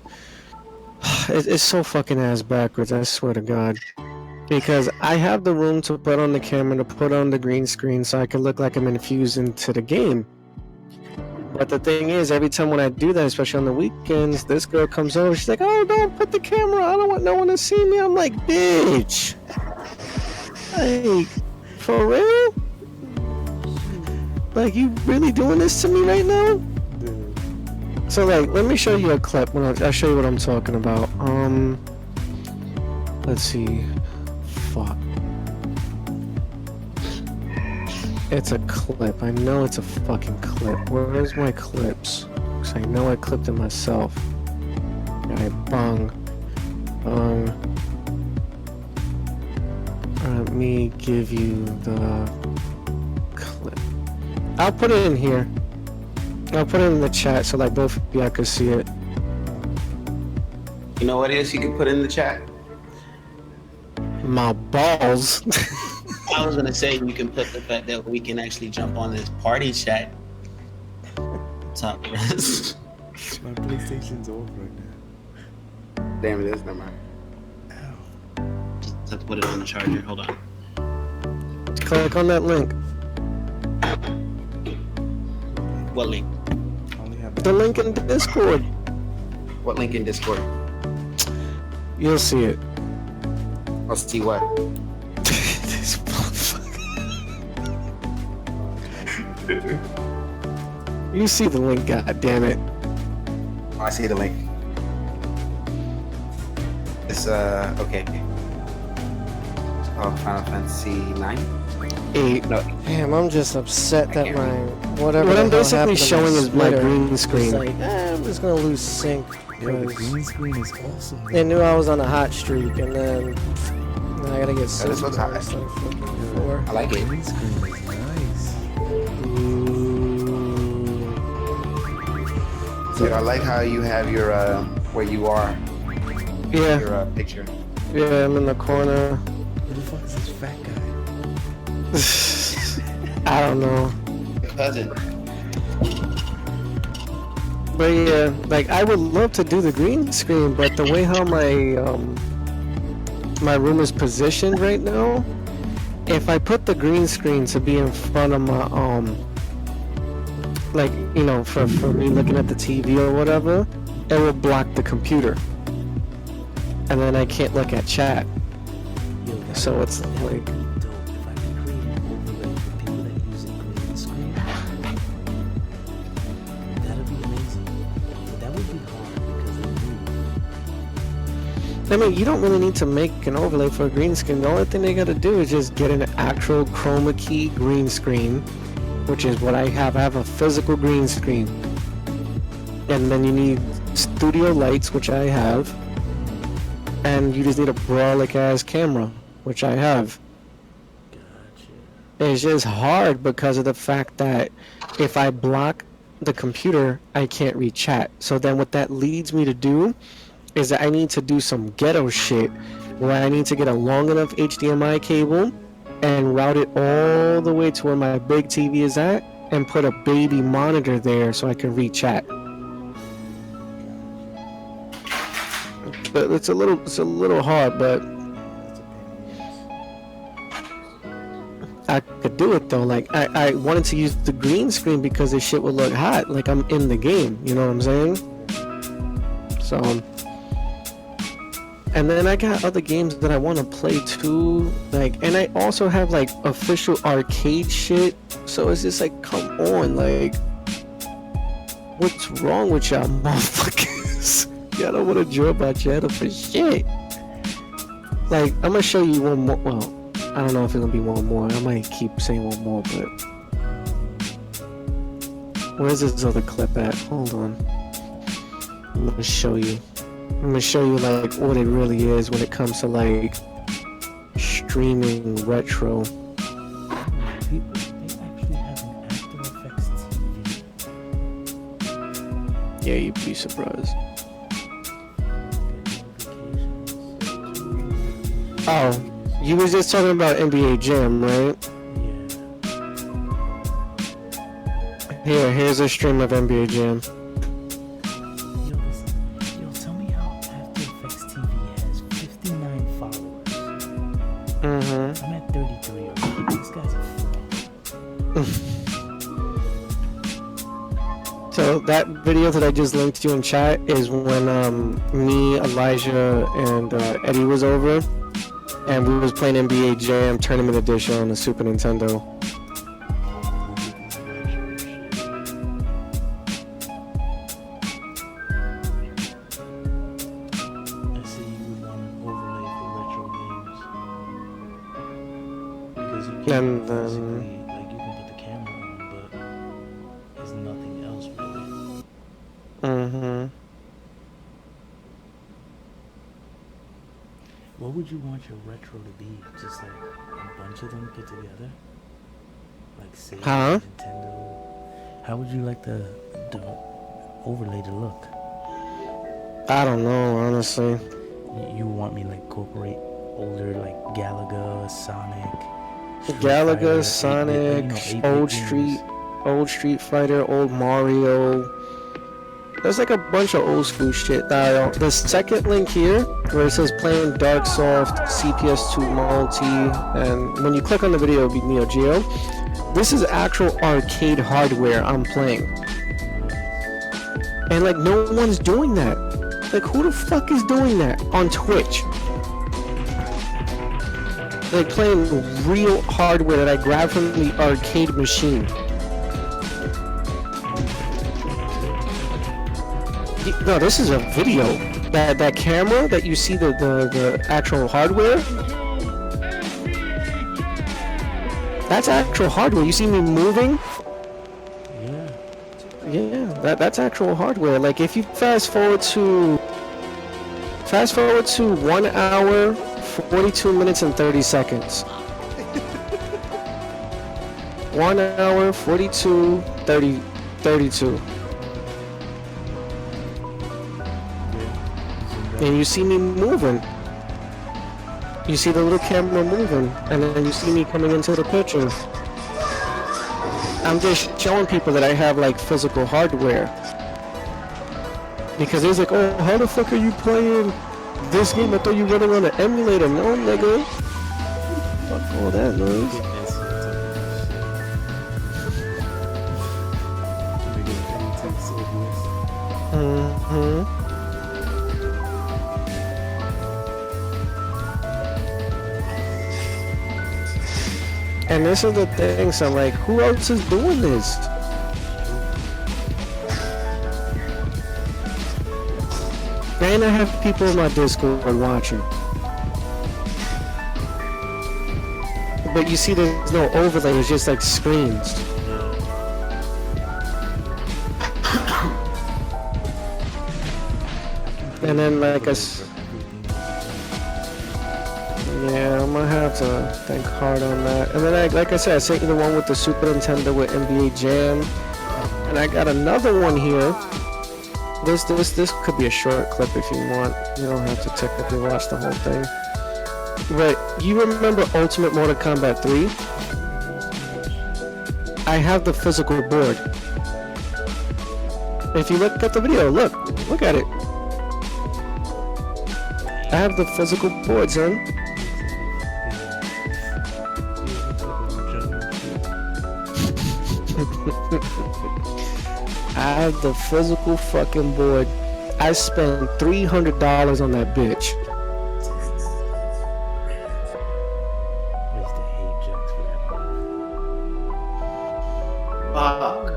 it's so fucking ass backwards. I swear to God. Because I have the room to put on the camera, to put on the green screen, so I can look like I'm infused into the game. But the thing is, every time when I do that, especially on the weekends, this girl comes over, she's like, oh, don't put the camera, I don't want no one to see me. I'm like, bitch. Like, for real? Like, you really doing this to me right now? So, like, let me show you a clip. When I'll show you what I'm talking about. Let's see. Fuck. It's a clip. I know it's a fucking clip. Where's my clips? Because I know I clipped it myself. Alright, bong. Let me give you the clip. I'll put it in here. I'll put it in the chat so like both of y'all can see it. You know what else you can put in the chat? My balls. I was gonna say you can put the fact that we can actually jump on this party chat. Top. My PlayStation's off right now. Damn it is, never mind. Just have to put it on the charger. Hold on. Click on that link. What link? The link in Discord. What link in Discord? You'll see it. I'll see what. This motherfucker. You see the link, god damn it. Oh, I see the link. It's okay. Oh, Final Fantasy 9? 8. No. Damn, I'm just upset that my whatever. What I'm the hell basically happened to showing is my splitter. green screen. It's like, I'm just gonna lose sync. Yo, the because green screen is awesome. They knew I was on a hot streak, and then I gotta get this looks hot. so fucking 4. I like The it. green screen is nice. So I like how you have your where you are, Yeah, your picture. yeah, I'm in the corner. Who the fuck is this fat guy? I don't know. Your cousin. But yeah, like I would love to do the green screen, but the way how my room is positioned right now, if I put the green screen to be in front of my like, you know, for me looking at the TV or whatever, it will block the computer, and then I can't look at chat. So it's like, Dope. If I can create an overlay for people that use a green screen, that'd be amazing. But that would be hard because they do. I mean, you don't really need to make an overlay for a green screen. The only thing they gotta do is just get an actual chroma key green screen, which is what I have. I have a physical green screen. And then you need studio lights, which I have. And you just need a brolic ass camera, which I have. It's just hard because of the fact that if I block the computer, I can't read chat. So then what that leads me to do is that I need to do some ghetto shit where I need to get a long enough HDMI cable and route it all the way to where my big TV is at and put a baby monitor there so I can read chat. But it's a little hard, but I could do it though. Like I wanted to use the green screen because this shit would look hot, like I'm in the game. You know what I'm saying? So, and then I got other games that I want to play too. Like, and I also have like official arcade shit. So it's just like, come on, like, what's wrong with y'all motherfuckers? Y'all don't want to draw my channel for shit. Like, I'm gonna show you one more. Well, I don't know if it's gonna be one more. I might keep saying one more, but where's this other clip at? Hold on. I'm gonna show you. I'm gonna show you like what it really is when it comes to like streaming retro. People, they actually have an After Effects TV. Yeah, you'd be surprised. Oh, you was just talking about NBA Jam, right? Yeah. Here's a stream of NBA Jam. Yo, tell me how After Effects TV has 59 followers. Mm-hmm. I'm at 33 already. These guys are fun. So that video that I just linked to you in chat is when me, Elijah, and Eddie was over, and we was playing NBA Jam Tournament Edition on the Super Nintendo. I see you would want an overlay for retro games. Because you can And then- basically, like, you can put the camera on, but there's nothing else really. Mm-hmm. What would you want your retro to be? Just like a bunch of them put together? Like Sega, Huh? Nintendo? How would you like the overlay to look? I don't know, honestly. You want me to like incorporate older like Galaga, Sonic, Street Galaga, Fighter, Sonic, 8-bit old games? Street Fighter, old Mario. There's like a bunch of old school shit that I don't. The second link here, where it says playing Darksoft, CPS2 multi, and when you click on the video, it'll be Neo Geo. This is actual arcade hardware I'm playing. And like, no one's doing that. Like, who the fuck is doing that on Twitch? Like, playing real hardware that I grabbed from the arcade machine. No, this is a video. That camera that you see the actual hardware. That's actual hardware. You see me moving? Yeah. Yeah, that's actual hardware. Like if you fast forward to 1 hour, 42 minutes and 30 seconds. 1 hour, 42, 30, 32. And you see me moving. You see the little camera moving, and then you see me coming into the picture. I'm just showing people that I have like physical hardware. Because it's like, oh, how the fuck are you playing this game? I thought you were running on an emulator. No, nigga. Fuck all that noise. Mm-hmm. And this is the thing, so I'm like, who else is doing this? And I have people in my Discord watching. But you see there's no overlay, it's just like screens. And then like yeah, I'm gonna have to think hard on that. And then like I said, I sent you the one with the Super Nintendo with NBA Jam. And I got another one here. This could be a short clip if you want. You don't have to technically watch the whole thing. But you remember Ultimate Mortal Kombat 3? I have the physical board. If you look at the video, look at it. I have the physical board, son. I have the physical fucking board. I spent $300 on that bitch. I used to hate Jax for that move. Fuck.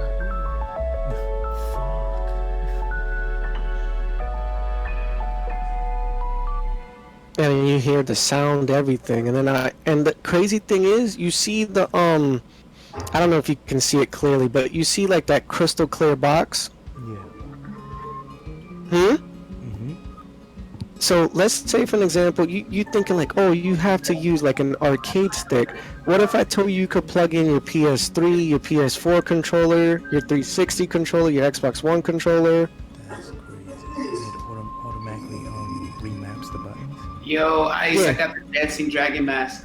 And you hear the sound, everything, and then and the crazy thing is, you see the I don't know if you can see it clearly, but you see like that crystal clear box. Yeah. Hmm. So let's say, for an example, you thinking like, oh, you have to use like an arcade stick. What if I told you could plug in your PS3, your PS4 controller, your 360 controller, your Xbox One controller? That's crazy. It automatically remaps the buttons. Yo, Ice, Yeah. I got the dancing dragon mask.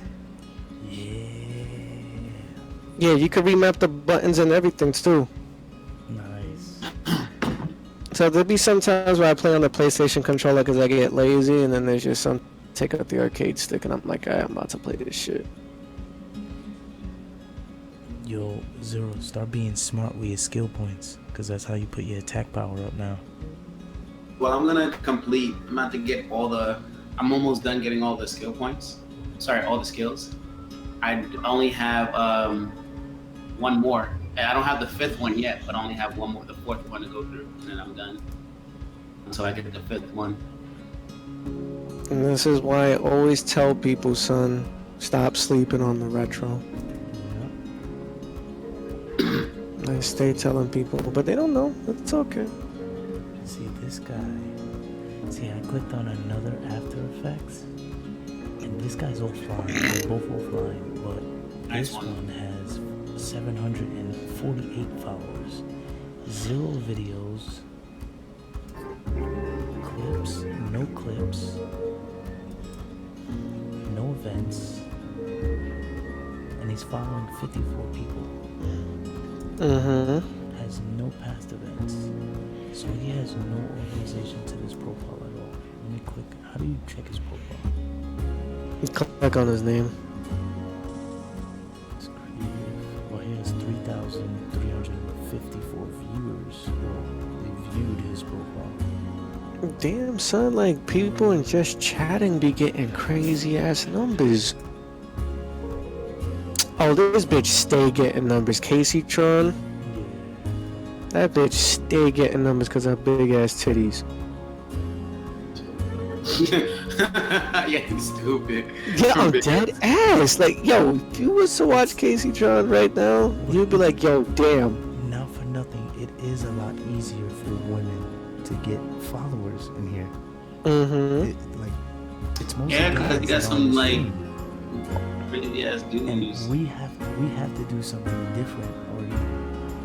Yeah. Yeah, you could remap the buttons and everything too. Nice. So there'll be some times where I play on the PlayStation controller because I get lazy, and then there's just some take out the arcade stick, and I'm like, I'm about to play this shit. Yo, Zero, start being smart with your skill points, because that's how you put your attack power up now. Well, I'm about to get I'm almost done getting all the skill points. Sorry, all the skills. I only have one more. I don't have the fifth one yet, but I only have one more, the fourth one to go through, and then I'm done. Until I get the fifth one. And this is why I always tell people, son, stop sleeping on the retro. I stay telling people, but they don't know. It's okay. See this guy. See, I clicked on another After Effects, and this guy's offline. They're both offline, but Nice this one. one has 748 followers, 0 videos, clips, no clips, no events, and he's following 54 people. Mm-hmm. Has no past events, so he has no organization to this profile at all. Let me click. How do you check his profile? You click on his name. It's creative. Well, he has 3,354 viewers. Well, they viewed his profile. Damn, son, like, people and just chatting be getting crazy ass numbers. Oh, this bitch stay getting numbers. Casey Tron, that bitch stay getting numbers because of big ass titties. Yeah, he's stupid. Yeah, I'm dead ass. Like, yo, if you was to watch Casey Tron right now, you'd be like, yo, damn. Not for nothing, it is a lot easier for women to get followers in here. Mm-hmm. It's mostly Yeah, because he got guys that are on some the like stream. crazy ass And dudes. we have to do something different, or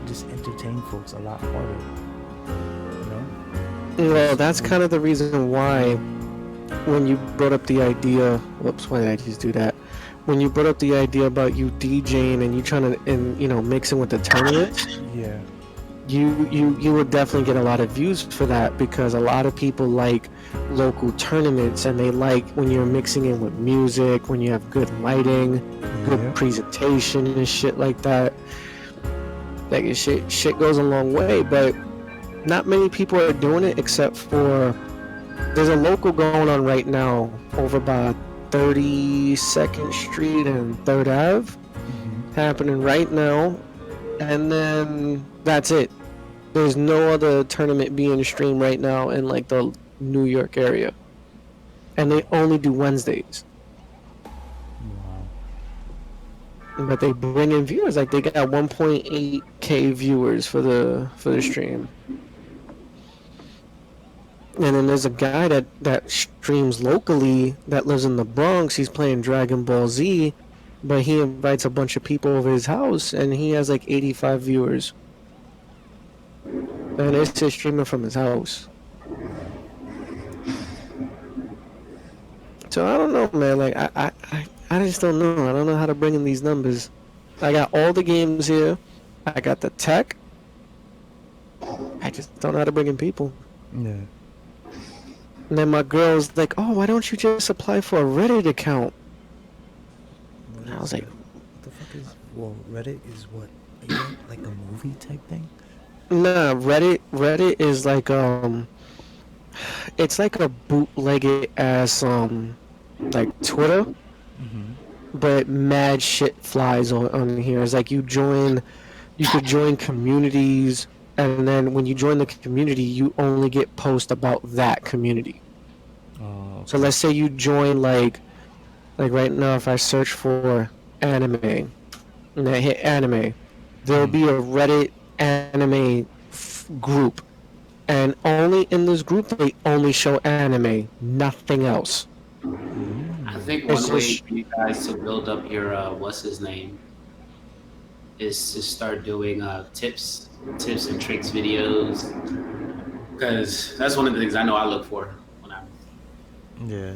just entertain folks a lot harder. You know? Well, that's kind of the reason why, when you brought up the idea, whoops, why did I just do that? When you brought up the idea about you DJing and you trying to, mixing with the tournaments, Yeah. you would definitely get a lot of views for that, because a lot of people like local tournaments, and they like when you're mixing in with music, when you have good lighting, good Yeah. presentation and shit like that. Like, shit goes a long way, but not many people are doing it, except for there's a local going on right now over by 32nd Street and 3rd Ave, happening right now, and then that's it. There's no other tournament being streamed right now in like the New York area, and they only do Wednesdays. Wow. But they bring in viewers, like they got 1.8k viewers for the stream. And then there's a guy that streams locally that lives in the Bronx. He's playing Dragon Ball Z, but he invites a bunch of people over his house, and he has like 85 viewers. And it's just streaming from his house. So I don't know, man. Like I just don't know. I don't know how to bring in these numbers. I got all the games here. I got the tech. I just don't know how to bring in people. Yeah. And then my girl's like, "Oh, why don't you just apply for a Reddit account?" What I is was like, that? What the fuck is? Well, Reddit is what? Are you like a movie type thing? Nah, Reddit is like It's like a bootlegged ass like Twitter, but mad shit flies on here. It's like you could join communities, and then when you join the community, you only get posts about that community. Oh, So let's say you join like right now, if I search for anime, and I hit anime, there'll be a Reddit anime group, and only in this group they only show anime, nothing else. I think It's one way just- for you guys to build up your what's his name is to start doing tips and tricks videos, because that's one of the things I know I look for when I'm. yeah.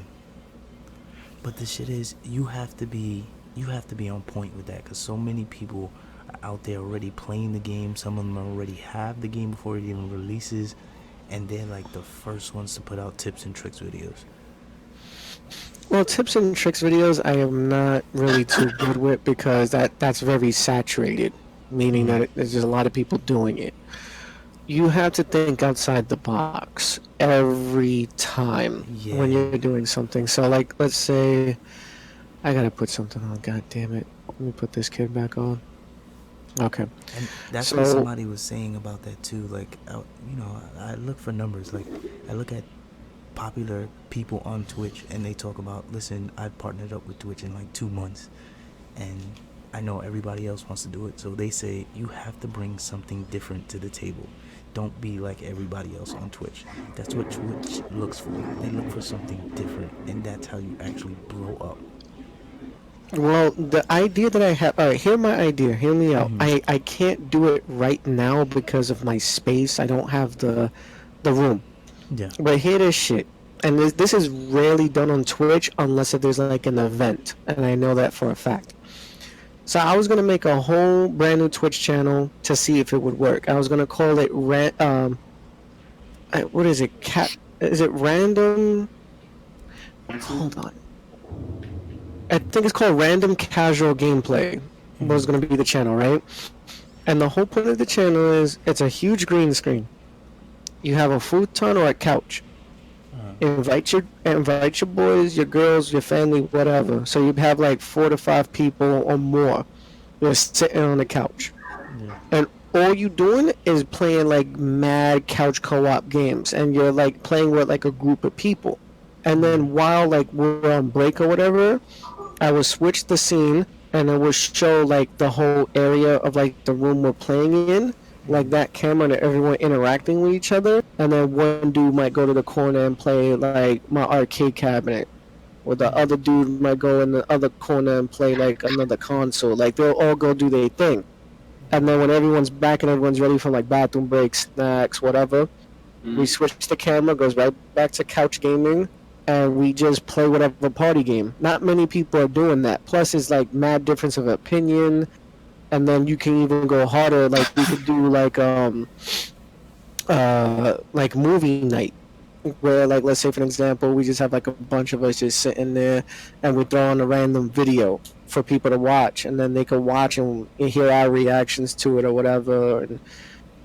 But the shit is, you have to be on point with that, because so many people are out there already playing the game. Some of them already have the game before it even releases, and they're like the first ones to put out tips and tricks videos. Well, tips and tricks videos I am not really too good with, because that's very saturated, meaning that there's just a lot of people doing it. You have to think outside the box every time when Yeah. you're doing something. So, like, let's say I gotta put something on. God damn it! Let me put this kid back on. Okay. And that's what So- somebody was saying about that too. Like, I look for numbers. Like, I look at popular people on Twitch, and they talk about, listen, I partnered up with Twitch in like 2 months, and I know everybody else wants to do it. So they say you have to bring something different to the table. Don't be like everybody else on Twitch. That's what Twitch looks for. They look for something different, and that's how you actually blow up. Well, the idea that I have, all right, hear my idea, hear me out. I can't do it right now because of my space. I don't have the room. Yeah. But hear this shit. And this is rarely done on Twitch unless if there's like an event. And I know that for a fact. So I was going to make a whole brand new Twitch channel to see if it would work. I was going to call it, what is it? Is it random? Hold on. I think it's called Random Casual Gameplay. Was going to be the channel, right? And the whole point of the channel is it's a huge green screen. You have a futon or a couch. Invite your boys, your girls, your family, whatever. So you have like 4 to 5 people or more. You're sitting on the couch, and all you doing is playing like mad couch co-op games, and you're like playing with like a group of people. And then while like we're on break or whatever, I will switch the scene, and it will show like the whole area of like the room we're playing in, like that camera and everyone interacting with each other. And then one dude might go to the corner and play like my arcade cabinet, or the other dude might go in the other corner and play like another console. Like they'll all go do their thing. And then when everyone's back and everyone's ready for like bathroom breaks, snacks, whatever, we switch the camera, goes right back to couch gaming, and we just play whatever party game. Not many people are doing that. Plus, it's like mad difference of opinion, and then you can even go harder. Like we could do like movie night, where like let's say for example, we just have like a bunch of us just sitting there, and we throw on a random video for people to watch, and then they can watch and hear our reactions to it or whatever. And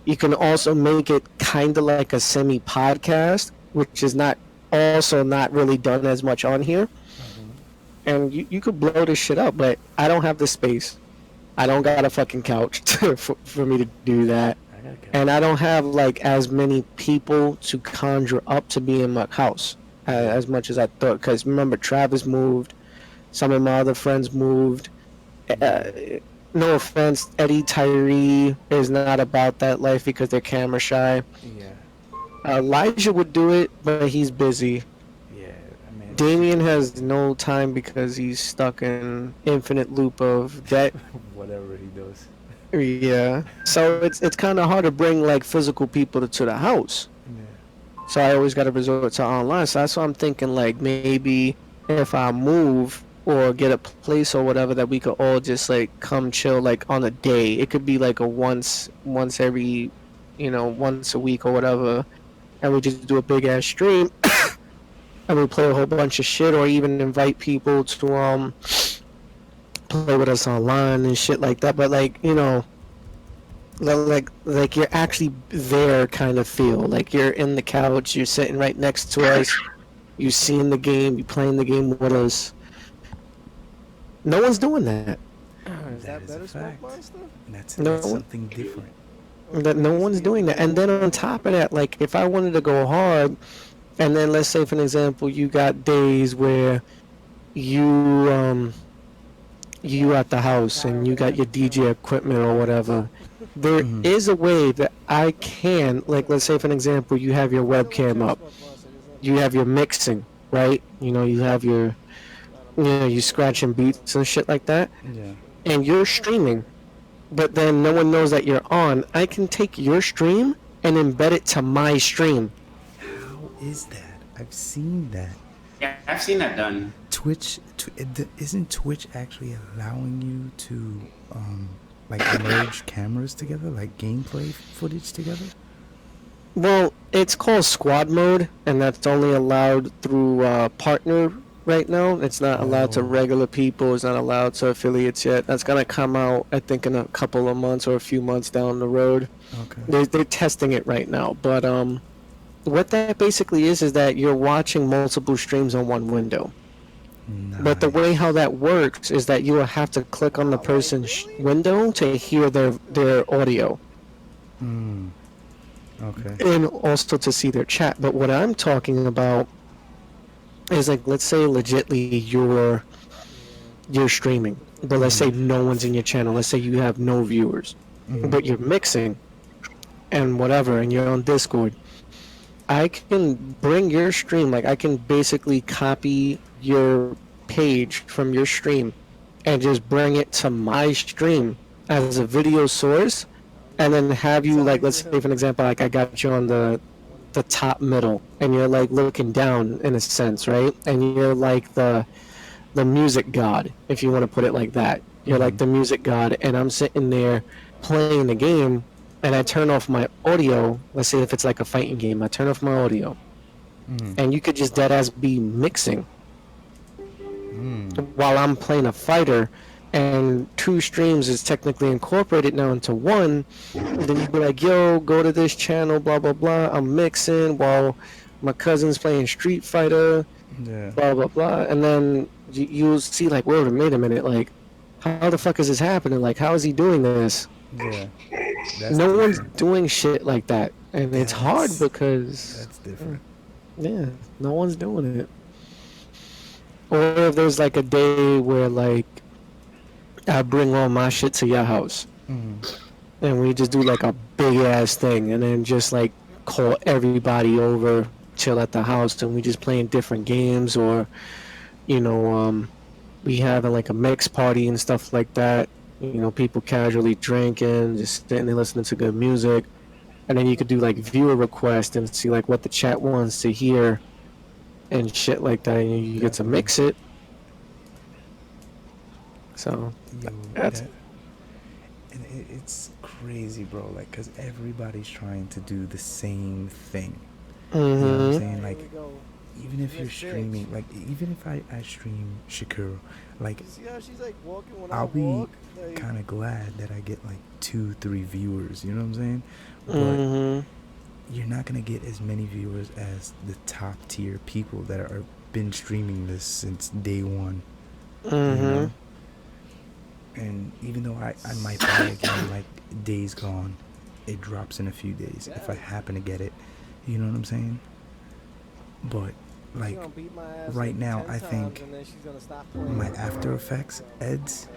you can also make it kind of like a semi podcast, which is not really done as much on here. And you could blow this shit up, but I don't have the space. I don't got a fucking couch for me to do that. And I don't have like as many people to conjure up to be in my house as much as I thought. Because remember, Travis moved. Some of my other friends moved. No offense, Eddie Tyree is not about that life because they're camera shy. Yeah. Elijah would do it, but he's busy. Yeah. I mean, Damien has no time because he's stuck in infinite loop of debt. whatever he does. Yeah. So it's kind of hard to bring like physical people to the house. Yeah. So I always got to resort to online. So that's why I'm thinking like maybe if I move or get a place or whatever, that we could all just like come chill like on a day. It could be like a once every, once a week or whatever, and we just do a big ass stream and we play a whole bunch of shit, or even invite people to play with us online and shit like that. But like like you're actually there kind of feel. Like you're in the couch, you're sitting right next to us, you seeing the game, you playing the game with us. No one's doing that. Is that is a better, Smoke fact. Monster? That's, No. that's something different. That no one's doing that. And then on top of that, like if I wanted to go hard, and then let's say for an example, you got days where you you at the house and you got your DJ equipment or whatever. There is a way that I can, like let's say for an example, you have your webcam up, you have your mixing, right? You know, you have your, you scratching beats and shit like that, Yeah. and you're streaming, but then no one knows that you're on. I can take your stream and embed it to my stream. How is that? I've seen that. Yeah, I've seen that done. Twitch, isn't Twitch actually allowing you to, like merge cameras together, like gameplay footage together? Well, it's called squad mode, and that's only allowed through partner right now. It's not allowed to Oh. regular people. It's not allowed to affiliates yet. That's gonna come out, I think, in a couple of months or a few months down the road. Okay. They're testing it right now, but what that basically is that you're watching multiple streams on one window. But the way how that works is that you will have to click on the person's window to hear their audio. Hmm. Okay. And also to see their chat. But what I'm talking about is like, let's say legitly you're streaming, but let's say no one's in your channel. Let's say you have no viewers, but you're mixing and whatever, and you're on Discord. I can bring your stream, like I can basically copy your page from your stream and just bring it to my stream as a video source, and then have you, like, let's say for an example, like I got you on the top middle, and you're like looking down in a sense, right? And you're like the music god, if you want to put it like that. You're like the music god, and I'm sitting there playing the game, and I turn off my audio. Let's say if it's like a fighting game, I turn off my audio, and you could just dead ass be mixing while I'm playing a fighter, and two streams is technically incorporated now into one. And then you'd be like, yo, go to this channel, blah blah blah, I'm mixing while my cousin's playing Street Fighter, Yeah. blah blah blah. And then you'll see like, wait a minute, like, how the fuck is this happening? Like, how is he doing this? Yeah. That's No one's different. doing shit like that, and it's hard That's- because That's different. yeah, no one's doing it. Or if there's like a day where like I bring all my shit to your house, and we just do like a big ass thing, and then just like call everybody over, chill at the house, and we just playing different games, or we having like a mix party and stuff like that. People casually drinking, just sitting there listening to good music, and then you could do like viewer requests and see like what the chat wants to hear and shit like that, and you get to mix it. So Yo, that's and it's crazy, bro. Like, cause everybody's trying to do the same thing. You know what I'm saying? Like, even if you're streaming, like, even if I stream Shakiro, like, See how she's like walking when I'll I be walk? Like, kind of glad that I get like 2-3 viewers. You know what I'm saying? But you're not gonna get as many viewers as the top tier people that are been streaming this since day one. You know? And even though I might buy a game like Days Gone, it drops in a few days if I happen to get it. You know what I'm saying? But she like gonna beat my ass right like now, 10 I times, think and then she's gonna stop playing. my After Effects eds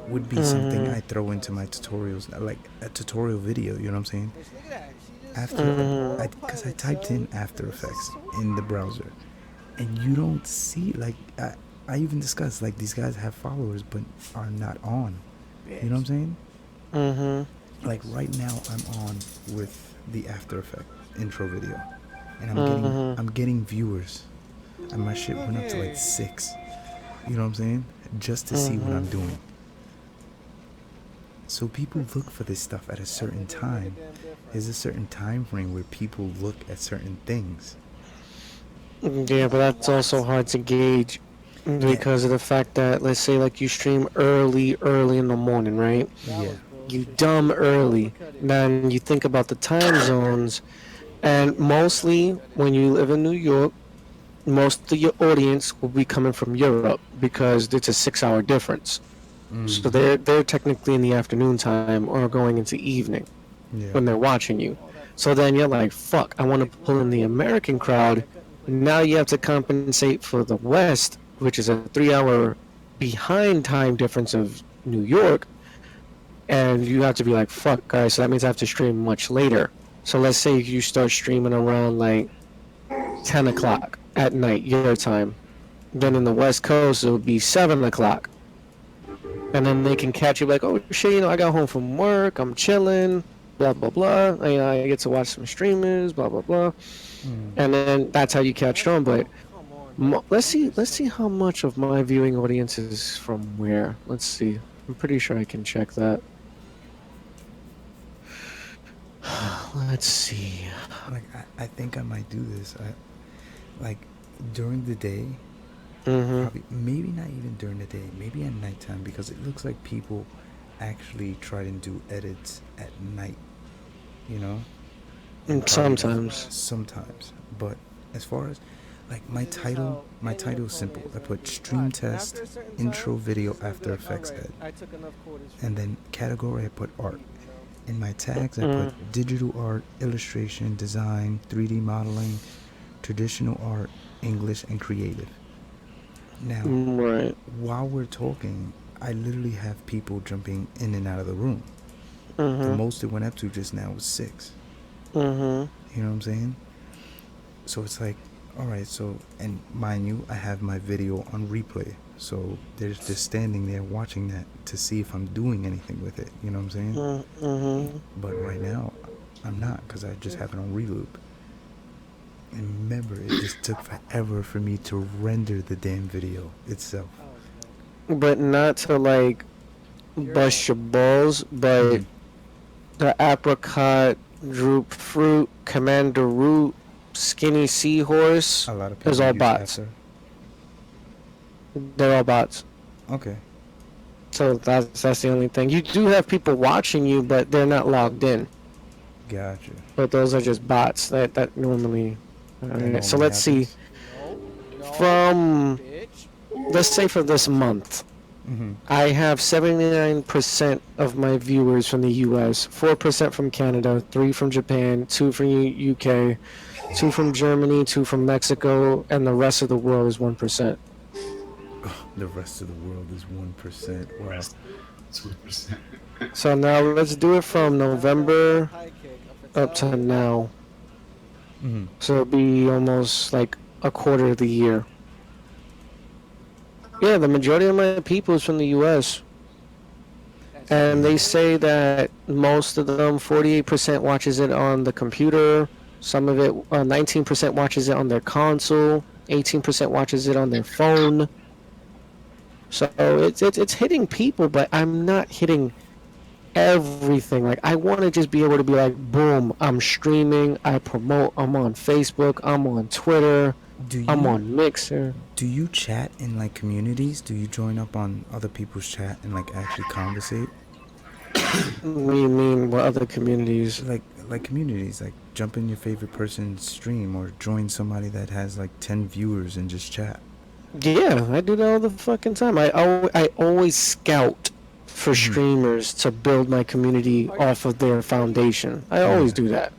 would be something I throw into my tutorials, like a tutorial video. You know what I'm saying? Look at that. She just After, because I typed in After Effects in the browser, and you don't see, like, I even discussed, like, these guys have followers but are not on. You know what I'm saying? Like, right now I'm on with the After Effects intro video, and I'm getting viewers, and my shit went up to like 6. You know what I'm saying? Just to see what I'm doing. So people look for this stuff at a certain time. There's a certain time frame where people look at certain things. Yeah, but that's also hard to gauge because of the fact that, let's say like you stream early in the morning, right? Yeah. you dumb early. Then you think about the time zones, and mostly when you live in New York, most of your audience will be coming from Europe because it's a 6-hour difference. So they're technically in the afternoon time or going into evening Yeah. when they're watching you. So then you're like, fuck, I want to pull in the American crowd. Now you have to compensate for the West, which is a 3-hour behind time difference of New York. And you have to be like, fuck, guys, so that means I have to stream much later. So let's say you start streaming around like 10 o'clock at night, your time. Then in the West Coast, it would be 7 o'clock. And then they can catch you like, oh shit, you know, I got home from work, I'm chilling, blah blah blah. I get to watch some streamers, blah blah blah. And then that's how you catch on. But let's see how much of my viewing audience is from where. Let's see. I'm pretty sure I can check that. Let's see. Like I think I might do this. Like during the day, probably, maybe not even during the day, maybe at nighttime, because it looks like people actually try and do edits at night, you know? And probably sometimes, but as far as like my title is simple. I put stream test intro video After Effects ed, and then category I put art. In my tags I put digital art, illustration, design, 3D modeling, traditional art, English, and creative. Now, while we're talking, I literally have people jumping in and out of the room. The most it went up to just now was 6. You know what I'm saying? So it's like, all right, so, and mind you, I have my video on replay. So they're just standing there watching that to see if I'm doing anything with it. You know what I'm saying? But right now, I'm not, because I just have it on reloop. And remember, it just took forever for me to render the damn video itself. But not to like bust your balls, but the apricot, droop fruit, commander root, skinny seahorse A lot of people is all use bots. After. They're all bots. Okay. So that's the only thing. You do have people watching you, but they're not logged in. Gotcha. But those are just bots that normally. That So normally let's see. happens. From let's say for this month, I have 79% of my viewers from the US, 4% from Canada, 3 from Japan, 2 from UK, 2 from Germany, 2 from Mexico, and the rest of the world is 1%. The rest of the world is 1%. Wow. 2%. So now let's do it from November up to now. So it'll be almost like a quarter of the year. Yeah, the majority of my people is from the US. And they say that most of them, 48% watches it on the computer. Some of it, 19% watches it on their console. 18% watches it on their phone. So it's hitting people, but I'm not hitting everything. Like, I want to just be able to be like, boom, I'm streaming, I promote, I'm on Facebook, I'm on Twitter, I'm on Mixer. Do you chat in like communities? Do you join up on other people's chat and like actually conversate? What do you mean, what other communities? Like communities, like jump in your favorite person's stream or join somebody that has like 10 viewers and just chat. Yeah, I do that all the fucking time. I always scout for streamers to build my community off of their foundation. I always do that.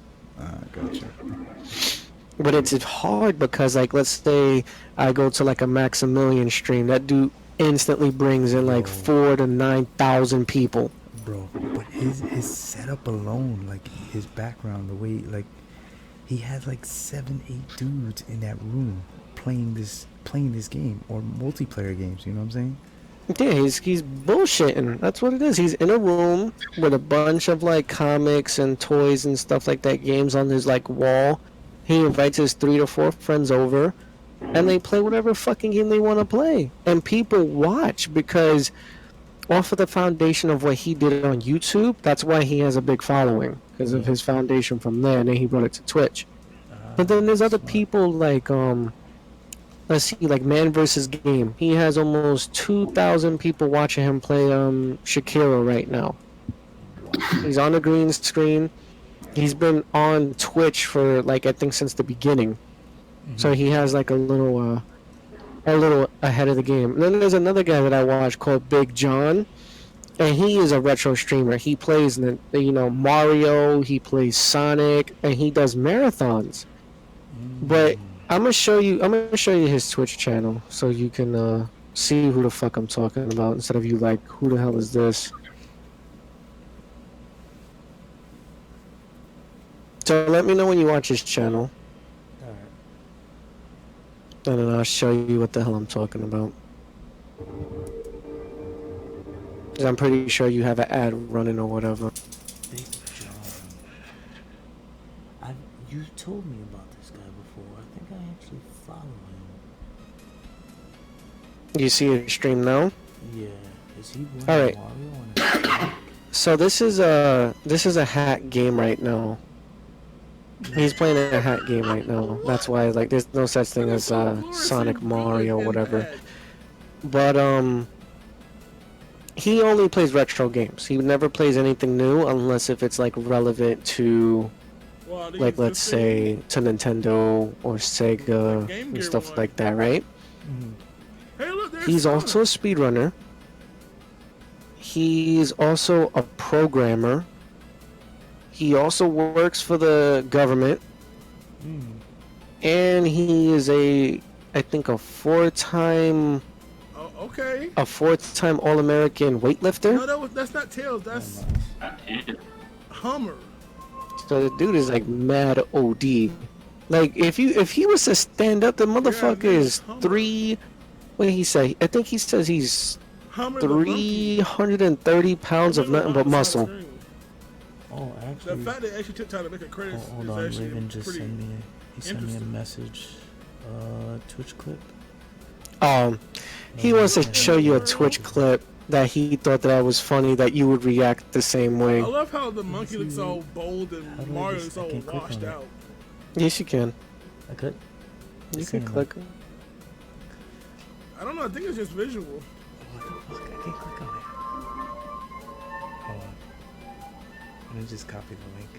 Gotcha. But it's hard because, like, let's say I go to like a Maximilian stream, that dude instantly brings in like 4,000 to 9,000 people. Bro, but his setup alone, like his background, the way, like, he has like 7, 8 dudes in that room playing this game or multiplayer games. You know what I'm saying? Yeah, he's bullshitting. That's what it is. He's in a room with a bunch of like comics and toys and stuff like that, games on his like wall. He invites his 3 to 4 friends over, and they play whatever fucking game they want to play. And people watch because off of the foundation of what he did on YouTube, that's why he has a big following, because of his foundation from there, and then he brought it to Twitch. But then there's other people like let's see, like Man vs. Game. He has almost 2,000 people watching him play Shakira right now. He's on the green screen. He's been on Twitch for like I think since the beginning. So he has like a little ahead of the game. And then there's another guy that I watch called Big John, and he is a retro streamer. He plays Mario, he plays Sonic, and he does marathons. But I'm gonna show you his Twitch channel so you can see who the fuck I'm talking about instead of you like who the hell is this? So let me know when you watch his channel. And then I'll show you what the hell I'm talking about. 'Cause I'm pretty sure you have an ad running or whatever. Big John. You told me about this guy before. I think I actually follow him. You see his stream now? Yeah. Is he playing All right. Mario on his phone? So this is a hack game right now. He's playing a hack game right now. That's why like there's no such thing as Sonic, Mario, whatever. But he only plays retro games. He never plays anything new unless if it's like relevant to like let's say to Nintendo or Sega and stuff like that, right? He's also a speedrunner. He's also a programmer. He also works for the government. And he is I think a four-time All-American weightlifter. No, that's not Tails. That's Hummer. So the dude is like mad OD. Like if he was to stand up, the motherfucker is three. What did he say? I think he says he's Hummer 330 pounds of nothing but muscle. Oh, actually. The fact that they actually took time to make a credit Hold is on, actually Raven just pretty sent me a interesting. message. Twitch clip. He wants to show you a Twitch clip that he thought that was funny that you would react the same way. I love how the monkey looks all bold How and do I Mario just- is I all can't click washed on it. out. Yes, you can. I could. You Just can saying, click. I don't know. I think it's just visual. What the fuck? I can't click on it. Hold on. Let me just copy the link.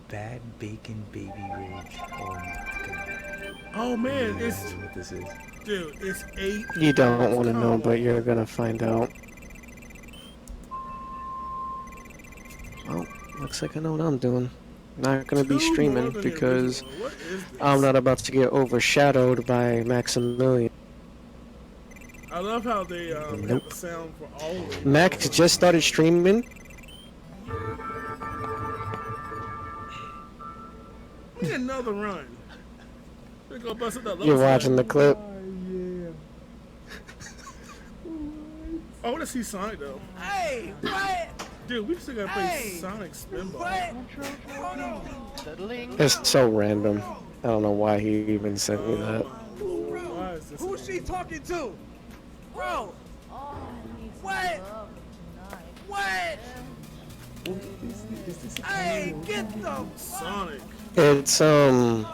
Bad Bacon Baby Rage. Oh my god. Oh man, I it's don't know what this is. dude, it's 8. You don't want to know, but you're gonna find out. Oh, looks like I know what I'm doing. Not gonna be streaming because I'm not about to get overshadowed by Maximilian. I love how they have Nope. the sound for all of them. Max just started streaming. We need another run. We're gonna bust up that low You're side. watching the clip. I want to see Sonic though. Hey, what? Dude, we still gotta play Hey! Sonic Spinball. What? It's so random. I don't know why he even sent me that. Why is this? Who's she talking to? Bro! What? What? Hey, get the Sonic. It's I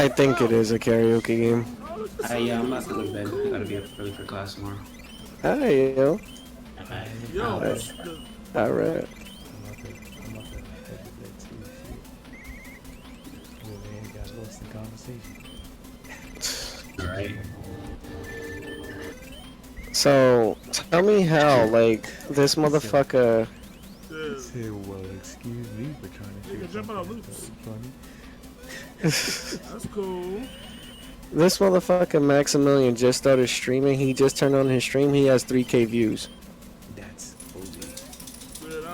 think it is a karaoke game. Yeah, I'm about to go to bed. I gotta be up early for class tomorrow. Hi, yo. Bye. Yo, Alright. the, Alright. I'm about to head to bed too. Shit. We ain't got lost in conversation. Alright. So, tell me how, like, this motherfucker. dude. Say, well, excuse me for trying to You share can jump out of something loops. funny. That's cool. This motherfucker Maximilian just started streaming. He just turned on his stream. He has 3K views. That's OG. Dude,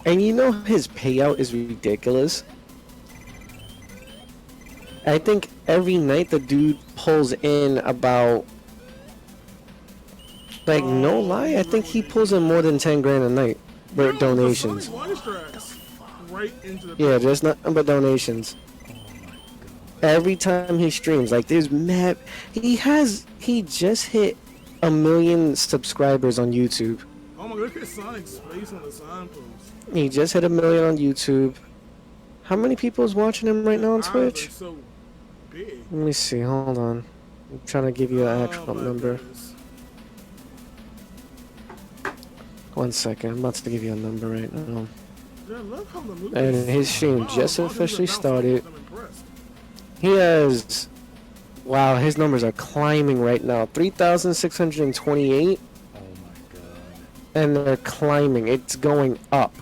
And you know his payout is ridiculous? I think every night the dude pulls in about... Like, no lie, I think he pulls in more than 10 grand a night. For Yo, donations. The Sonic water strikes right into the. Yeah, just nothing but donations. Every time he streams, like there's mad. He just hit 1 million subscribers on YouTube. Oh my god, look at Sonic's face on the signpost. He just hit 1 million on YouTube. How many people is watching him right now on Eyes are Twitch? so big. Let me see. Hold on. I'm trying to give you an Oh, actual my number. goodness. 1 second. I'm about to give you a number right now. Yeah, I love how the movie And is- his stream Wow, just as long as it officially doesn't bounce off, started. I'm impressed. He has. Wow, his numbers are climbing right now. 3,628, Oh my god. and they're climbing. It's going up.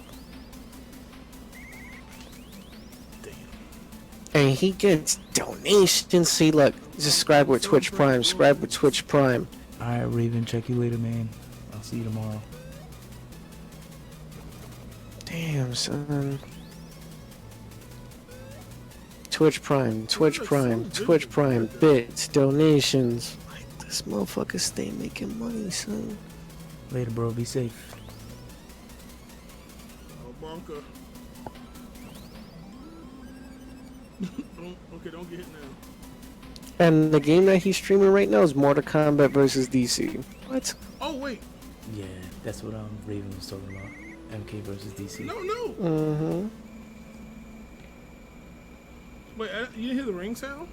And he gets donations. See, look, subscribe with Twitch Prime. Subscribe with Twitch Prime. Alright, Raven, check you later, man. I'll see you tomorrow. Damn, son. Twitch Prime, Twitch Prime, Twitch Prime, bits, donations. Like, this motherfucker stay making money, son. Later, bro. Be safe. Oh, bunker. Don't get hit now. And the game that he's streaming right now is Mortal Kombat versus DC. What? Oh, wait. Yeah, that's what Raven was talking about. MK versus DC. No, no. Mm-hmm. Wait, you didn't hear the ring sound?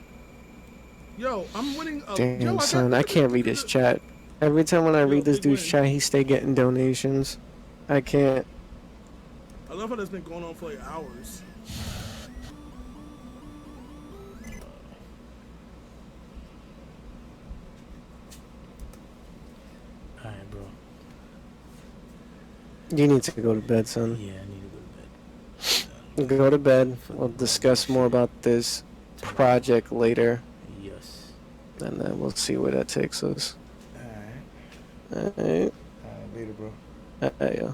Yo, I'm winning a... Damn, yo, son, I can't read his chat. Every time when I read this big dude's win. chat, he stay getting donations. I can't. I love how that's been going on for like hours. Alright, bro. You need to go to bed, son. Yeah, I need to go to bed. Go to bed. We'll discuss more about this project later, Yes. and then we'll see where that takes us. Alright. Alright. Later, bro. Alright, yeah.